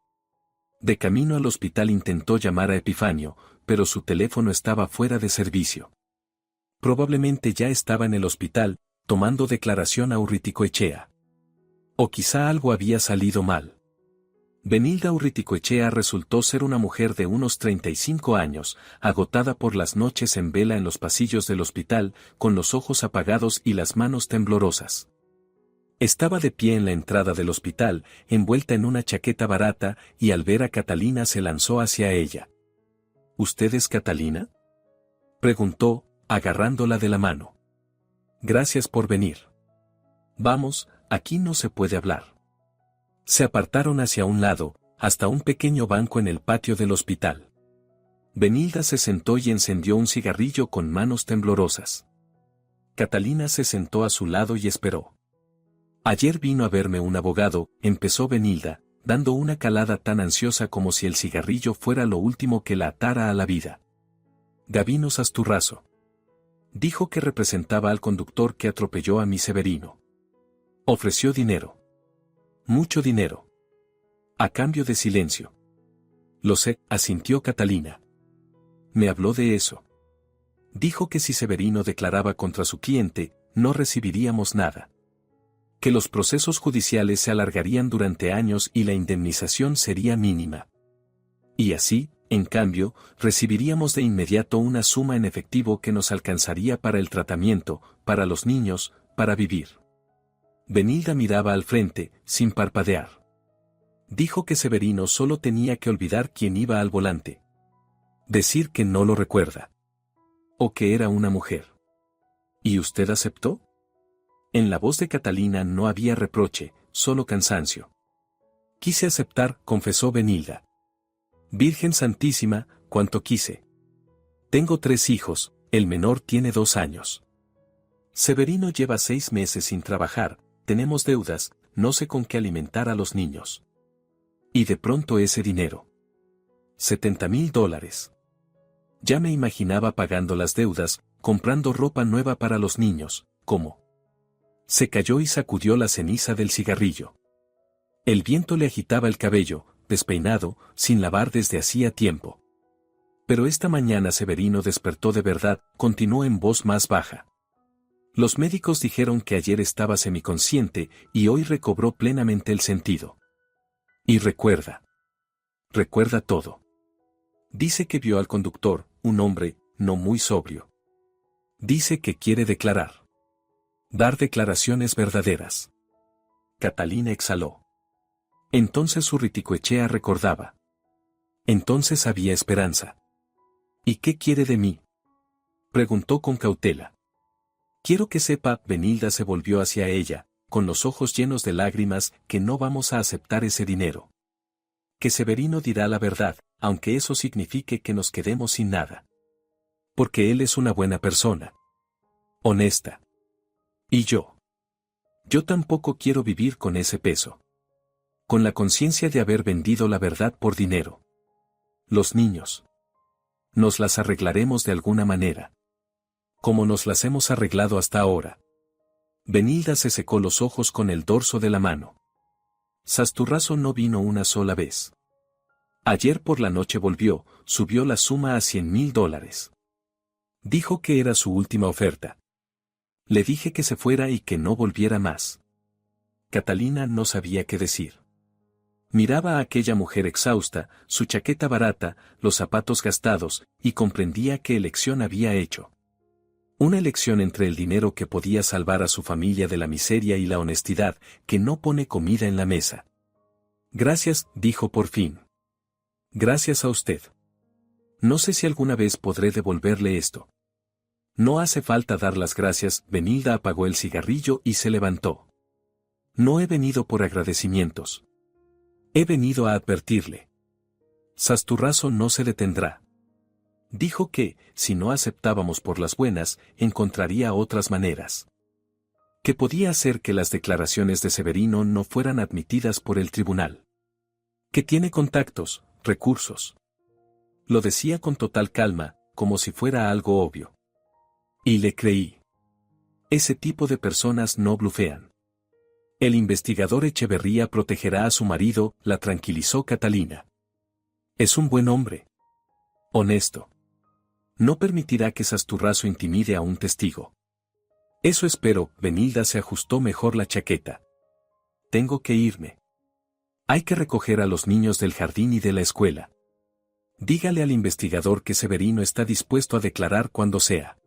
De camino al hospital intentó llamar a Epifanio, pero su teléfono estaba fuera de servicio. Probablemente ya estaba en el hospital, tomando declaración a Urriticoechea. O quizá algo había salido mal. Benilda Urriticoechea resultó ser una mujer de unos 35 años, agotada por las noches en vela en los pasillos del hospital, con los ojos apagados y las manos temblorosas. Estaba de pie en la entrada del hospital, envuelta en una chaqueta barata, y al ver a Catalina se lanzó hacia ella. ¿Usted es Catalina?, preguntó, agarrándola de la mano. Gracias por venir. Vamos, aquí no se puede hablar. Se apartaron hacia un lado, hasta un pequeño banco en el patio del hospital. Benilda se sentó y encendió un cigarrillo con manos temblorosas. Catalina se sentó a su lado y esperó. Ayer vino a verme un abogado, empezó Benilda, dando una calada tan ansiosa como si el cigarrillo fuera lo último que la atara a la vida. Gabino Sasturrazo. Dijo que representaba al conductor que atropelló a mi Severino. Ofreció dinero. Mucho dinero. A cambio de silencio. Lo sé, asintió Catalina. Me habló de eso. Dijo que si Severino declaraba contra su cliente, no recibiríamos nada. Que los procesos judiciales se alargarían durante años y la indemnización sería mínima. Y así, en cambio, recibiríamos de inmediato una suma en efectivo que nos alcanzaría para el tratamiento, para los niños, para vivir. Benilda miraba al frente, sin parpadear. Dijo que Severino solo tenía que olvidar quién iba al volante. Decir que no lo recuerda. O que era una mujer. ¿Y usted aceptó? En la voz de Catalina no había reproche, solo cansancio. Quise aceptar, confesó Benilda. Virgen Santísima, cuánto quise. Tengo 3 hijos, el menor tiene 2 años. Severino lleva 6 meses sin trabajar, tenemos deudas, no sé con qué alimentar a los niños. Y de pronto ese dinero. $70,000. Ya me imaginaba pagando las deudas, comprando ropa nueva para los niños, ¿cómo? Se cayó y sacudió la ceniza del cigarrillo. El viento le agitaba el cabello, despeinado, sin lavar desde hacía tiempo. Pero esta mañana Severino despertó de verdad, continuó en voz más baja. Los médicos dijeron que ayer estaba semiconsciente y hoy recobró plenamente el sentido. Y recuerda todo. Dice que vio al conductor, un hombre, no muy sobrio. Dice que quiere dar declaraciones verdaderas. Catalina exhaló. Entonces Urriticoechea recordaba. Entonces había esperanza. ¿Y qué quiere de mí? Preguntó con cautela. Quiero que sepa, Benilda se volvió hacia ella, con los ojos llenos de lágrimas, que no vamos a aceptar ese dinero. Que Severino dirá la verdad, aunque eso signifique que nos quedemos sin nada. Porque él es una buena persona. Honesta. Y yo tampoco quiero vivir con ese peso. Con la conciencia de haber vendido la verdad por dinero. Los niños. Nos las arreglaremos de alguna manera. Como nos las hemos arreglado hasta ahora. Benilda se secó los ojos con el dorso de la mano. Sasturraso no vino una sola vez. Ayer por la noche volvió, subió la suma a $100,000. Dijo que era su última oferta. Le dije que se fuera y que no volviera más. Catalina no sabía qué decir. Miraba a aquella mujer exhausta, su chaqueta barata, los zapatos gastados, y comprendía qué elección había hecho. Una elección entre el dinero que podía salvar a su familia de la miseria y la honestidad, que no pone comida en la mesa. Gracias, dijo por fin. Gracias a usted. No sé si alguna vez podré devolverle esto. No hace falta dar las gracias, Benilda apagó el cigarrillo y se levantó. No he venido por agradecimientos. He venido a advertirle. Sasturraso no se detendrá. Dijo que, si no aceptábamos por las buenas, encontraría otras maneras. Que podía hacer que las declaraciones de Severino no fueran admitidas por el tribunal. Que tiene contactos, recursos. Lo decía con total calma, como si fuera algo obvio. Y le creí. Ese tipo de personas no blufean. El investigador Echeverría protegerá a su marido, la tranquilizó Catalina. Es un buen hombre. Honesto. No permitirá que Sasturraso intimide a un testigo. Eso espero, Benilda se ajustó mejor la chaqueta. Tengo que irme. Hay que recoger a los niños del jardín y de la escuela. Dígale al investigador que Severino está dispuesto a declarar cuando sea.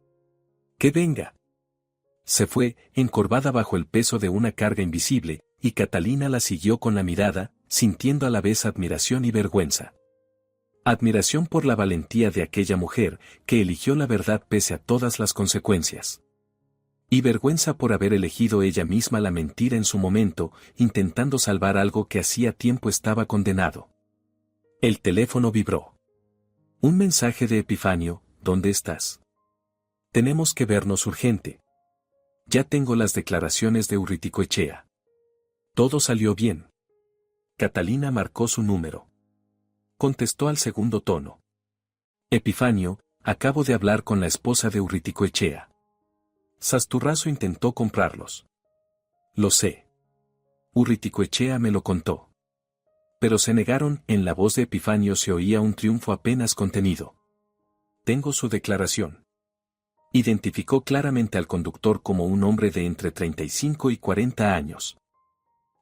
Que venga. Se fue, encorvada bajo el peso de una carga invisible, y Catalina la siguió con la mirada, sintiendo a la vez admiración y vergüenza. Admiración por la valentía de aquella mujer, que eligió la verdad pese a todas las consecuencias. Y vergüenza por haber elegido ella misma la mentira en su momento, intentando salvar algo que hacía tiempo estaba condenado. El teléfono vibró. Un mensaje de Epifanio, ¿dónde estás? Tenemos que vernos urgente. Ya tengo las declaraciones de Urriticoechea. Todo salió bien. Catalina marcó su número. Contestó al segundo tono. Epifanio, acabo de hablar con la esposa de Urriticoechea. Sasturraso intentó comprarlos. Lo sé. Urriticoechea me lo contó. Pero se negaron, en la voz de Epifanio se oía un triunfo apenas contenido. Tengo su declaración. Identificó claramente al conductor como un hombre de entre 35 y 40 años.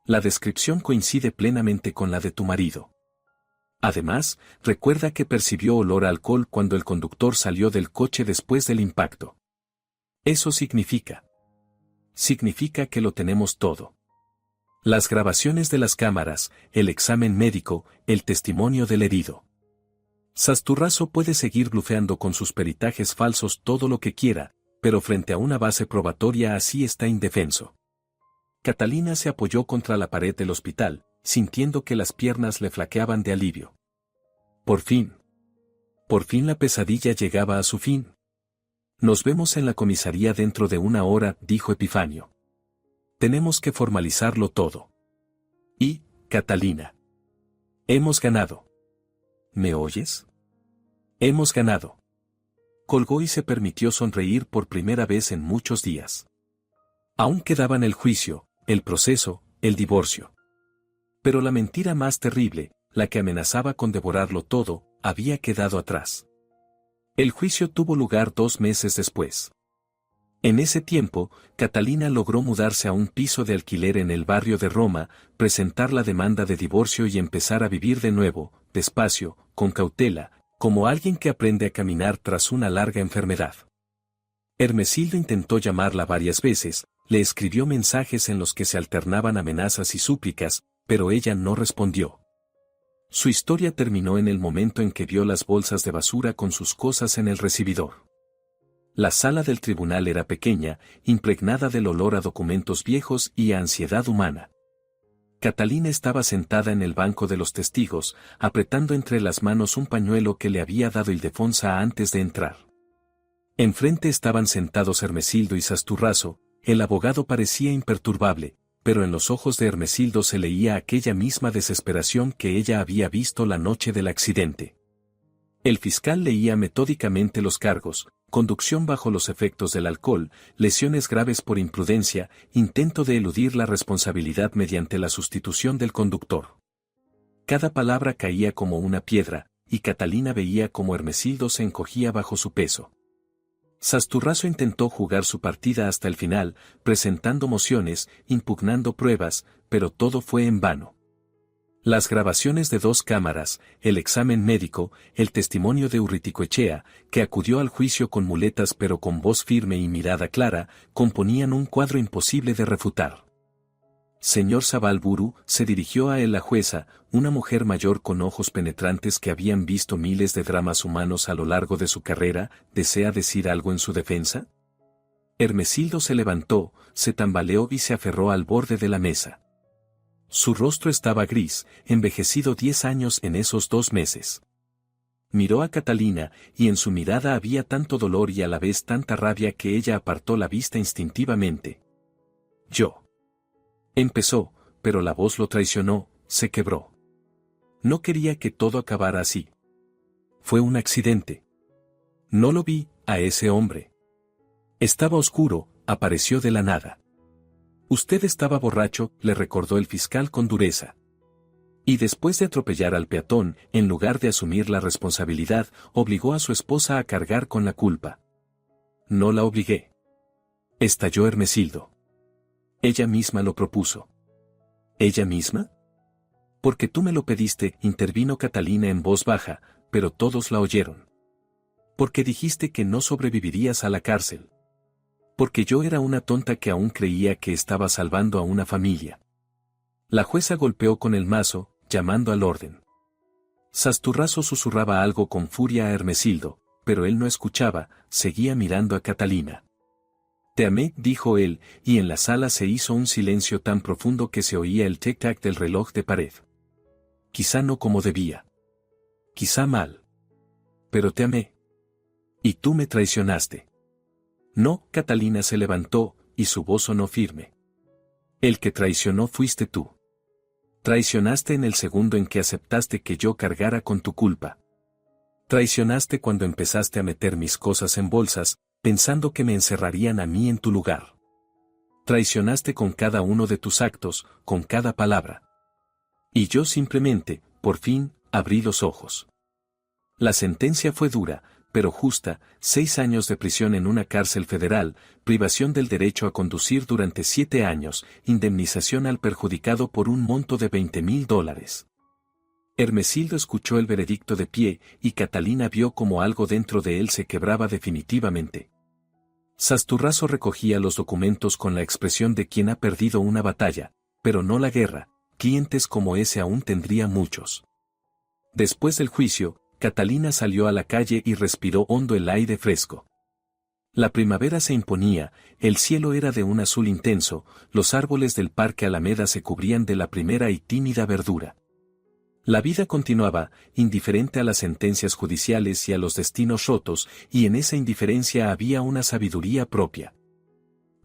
La descripción coincide plenamente con la de tu marido. Además, recuerda que percibió olor a alcohol cuando el conductor salió del coche después del impacto. Eso significa que lo tenemos todo. Las grabaciones de las cámaras, el examen médico, el testimonio del herido. Sasturraso puede seguir blufeando con sus peritajes falsos todo lo que quiera, pero frente a una base probatoria así está indefenso. Catalina se apoyó contra la pared del hospital, sintiendo que las piernas le flaqueaban de alivio. Por fin la pesadilla llegaba a su fin. Nos vemos en la comisaría dentro de una hora, dijo Epifanio. Tenemos que formalizarlo todo. Y, Catalina. Hemos ganado. ¿Me oyes? Hemos ganado. Colgó y se permitió sonreír por primera vez en muchos días. Aún quedaban el juicio, el proceso, el divorcio. Pero la mentira más terrible, la que amenazaba con devorarlo todo, había quedado atrás. El juicio tuvo lugar 2 meses después. En ese tiempo, Catalina logró mudarse a un piso de alquiler en el barrio de Roma, presentar la demanda de divorcio y empezar a vivir de nuevo, despacio, con cautela, como alguien que aprende a caminar tras una larga enfermedad. Hermesildo intentó llamarla varias veces, le escribió mensajes en los que se alternaban amenazas y súplicas, pero ella no respondió. Su historia terminó en el momento en que vio las bolsas de basura con sus cosas en el recibidor. La sala del tribunal era pequeña, impregnada del olor a documentos viejos y a ansiedad humana. Catalina estaba sentada en el banco de los testigos, apretando entre las manos un pañuelo que le había dado Ildefonsa antes de entrar. Enfrente estaban sentados Hermesildo y Sasturraso. El abogado parecía imperturbable, pero en los ojos de Hermesildo se leía aquella misma desesperación que ella había visto la noche del accidente. El fiscal leía metódicamente los cargos: conducción bajo los efectos del alcohol, lesiones graves por imprudencia, intento de eludir la responsabilidad mediante la sustitución del conductor. Cada palabra caía como una piedra, y Catalina veía cómo Hermesildo se encogía bajo su peso. Sasturraso intentó jugar su partida hasta el final, presentando mociones, impugnando pruebas, pero todo fue en vano. Las grabaciones de 2 cámaras, el examen médico, el testimonio de Urriticoechea, que acudió al juicio con muletas pero con voz firme y mirada clara, componían un cuadro imposible de refutar. Señor Zabalburu, se dirigió a él la jueza, una mujer mayor con ojos penetrantes que habían visto miles de dramas humanos a lo largo de su carrera, ¿desea decir algo en su defensa? Hermesildo se levantó, se tambaleó y se aferró al borde de la mesa. Su rostro estaba gris, envejecido 10 años en esos 2 meses. Miró a Catalina, y en su mirada había tanto dolor y a la vez tanta rabia que ella apartó la vista instintivamente. Yo. Empezó, pero la voz lo traicionó, se quebró. No quería que todo acabara así. Fue un accidente. No lo vi, a ese hombre. Estaba oscuro, apareció de la nada. Usted estaba borracho, le recordó el fiscal con dureza. Y después de atropellar al peatón, en lugar de asumir la responsabilidad, obligó a su esposa a cargar con la culpa. No la obligué. Estalló Hermesildo. Ella misma lo propuso. ¿Ella misma? Porque tú me lo pediste, intervino Catalina en voz baja, pero todos la oyeron. Porque dijiste que no sobrevivirías a la cárcel. Porque yo era una tonta que aún creía que estaba salvando a una familia. La jueza golpeó con el mazo, llamando al orden. Sasturraso susurraba algo con furia a Hermesildo, pero él no escuchaba, seguía mirando a Catalina. Te amé, dijo él, y en la sala se hizo un silencio tan profundo que se oía el tic-tac del reloj de pared. Quizá no como debía. Quizá mal. Pero te amé. Y tú me traicionaste. No, Catalina se levantó, y su voz sonó firme. El que traicionó fuiste tú. Traicionaste en el segundo en que aceptaste que yo cargara con tu culpa. Traicionaste cuando empezaste a meter mis cosas en bolsas, pensando que me encerrarían a mí en tu lugar. Traicionaste con cada uno de tus actos, con cada palabra. Y yo simplemente, por fin, abrí los ojos. La sentencia fue dura, pero justa: 6 años de prisión en una cárcel federal, privación del derecho a conducir durante 7 años, indemnización al perjudicado por un monto de $20,000. Hermesildo escuchó el veredicto de pie, y Catalina vio como algo dentro de él se quebraba definitivamente. Sasturraso recogía los documentos con la expresión de quien ha perdido una batalla, pero no la guerra. Clientes como ese aún tendría muchos. Después del juicio, Catalina salió a la calle y respiró hondo el aire fresco. La primavera se imponía, el cielo era de un azul intenso, los árboles del Parque Alameda se cubrían de la primera y tímida verdura. La vida continuaba, indiferente a las sentencias judiciales y a los destinos rotos, y en esa indiferencia había una sabiduría propia.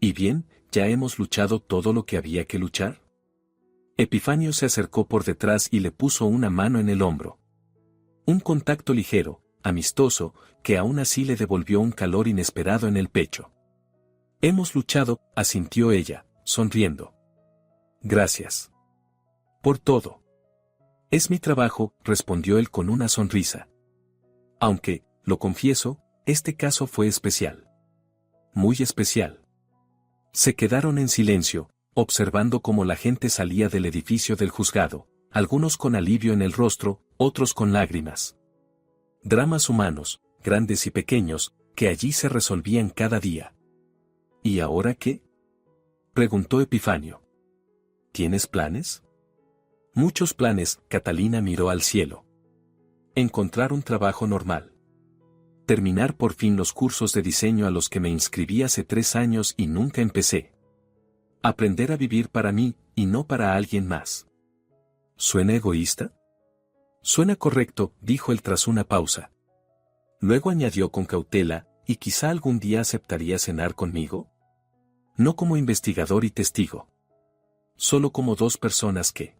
¿Y bien, ya hemos luchado todo lo que había que luchar? Epifanio se acercó por detrás y le puso una mano en el hombro. Un contacto ligero, amistoso, que aún así le devolvió un calor inesperado en el pecho. Hemos luchado, asintió ella, sonriendo. Gracias. Por todo. Es mi trabajo, respondió él con una sonrisa. Aunque, lo confieso, este caso fue especial. Muy especial. Se quedaron en silencio, observando cómo la gente salía del edificio del juzgado, algunos con alivio en el rostro, otros con lágrimas. Dramas humanos, grandes y pequeños, que allí se resolvían cada día. ¿Y ahora qué? Preguntó Epifanio. ¿Tienes planes? Muchos planes, Catalina miró al cielo. Encontrar un trabajo normal. Terminar por fin los cursos de diseño a los que me inscribí hace 3 años y nunca empecé. Aprender a vivir para mí, y no para alguien más. ¿Suena egoísta? Suena correcto, dijo él tras una pausa. Luego añadió con cautela, ¿y quizá algún día aceptaría cenar conmigo? No como investigador y testigo. Solo como 2 personas que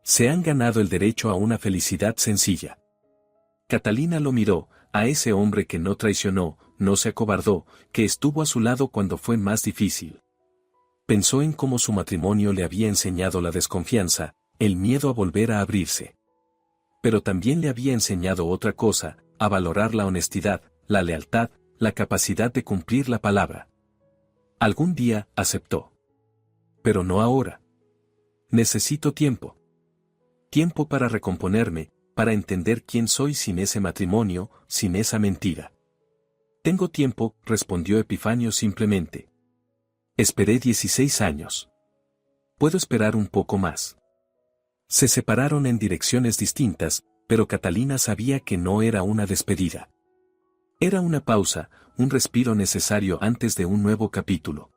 se han ganado el derecho a una felicidad sencilla. Catalina lo miró, a ese hombre que no traicionó, no se acobardó, que estuvo a su lado cuando fue más difícil. Pensó en cómo su matrimonio le había enseñado la desconfianza, el miedo a volver a abrirse. Pero también le había enseñado otra cosa, a valorar la honestidad, la lealtad, la capacidad de cumplir la palabra. Algún día, aceptó. Pero no ahora. Necesito tiempo. Tiempo para recomponerme, para entender quién soy sin ese matrimonio, sin esa mentira. Tengo tiempo, respondió Epifanio simplemente. Esperé 16 años. Puedo esperar un poco más. Se separaron en direcciones distintas, pero Catalina sabía que no era una despedida. Era una pausa, un respiro necesario antes de un nuevo capítulo.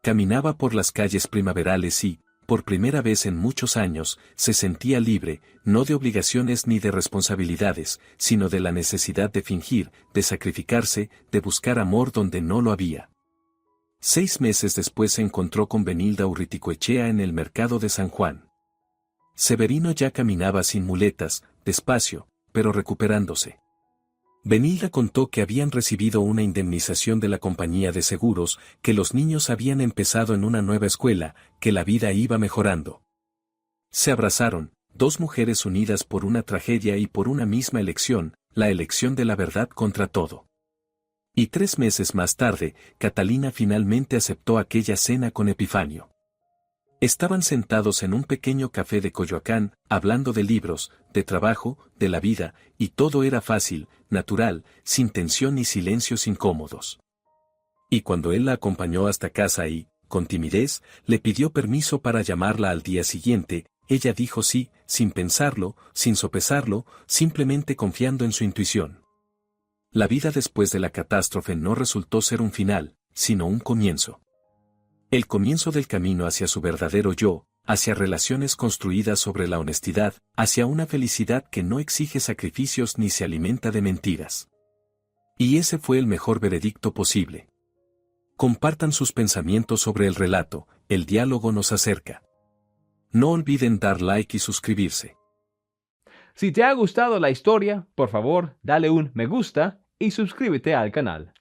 Caminaba por las calles primaverales y, por primera vez en muchos años, se sentía libre, no de obligaciones ni de responsabilidades, sino de la necesidad de fingir, de sacrificarse, de buscar amor donde no lo había. 6 meses después se encontró con Benilda Urriticoechea en el mercado de San Juan. Severino ya caminaba sin muletas, despacio, pero recuperándose. Benilda contó que habían recibido una indemnización de la compañía de seguros, que los niños habían empezado en una nueva escuela, que la vida iba mejorando. Se abrazaron, 2 mujeres unidas por una tragedia y por una misma elección, la elección de la verdad contra todo. Y 3 meses más tarde, Catalina finalmente aceptó aquella cena con Epifanio. Estaban sentados en un pequeño café de Coyoacán, hablando de libros, de trabajo, de la vida, y todo era fácil, natural, sin tensión ni silencios incómodos. Y cuando él la acompañó hasta casa y, con timidez, le pidió permiso para llamarla al día siguiente, ella dijo sí, sin pensarlo, sin sopesarlo, simplemente confiando en su intuición. La vida después de la catástrofe no resultó ser un final, sino un comienzo. El comienzo del camino hacia su verdadero yo, hacia relaciones construidas sobre la honestidad, hacia una felicidad que no exige sacrificios ni se alimenta de mentiras. Y ese fue el mejor veredicto posible. Compartan sus pensamientos sobre el relato, el diálogo nos acerca. No olviden dar like y suscribirse. Si te ha gustado la historia, por favor, dale un me gusta y suscríbete al canal.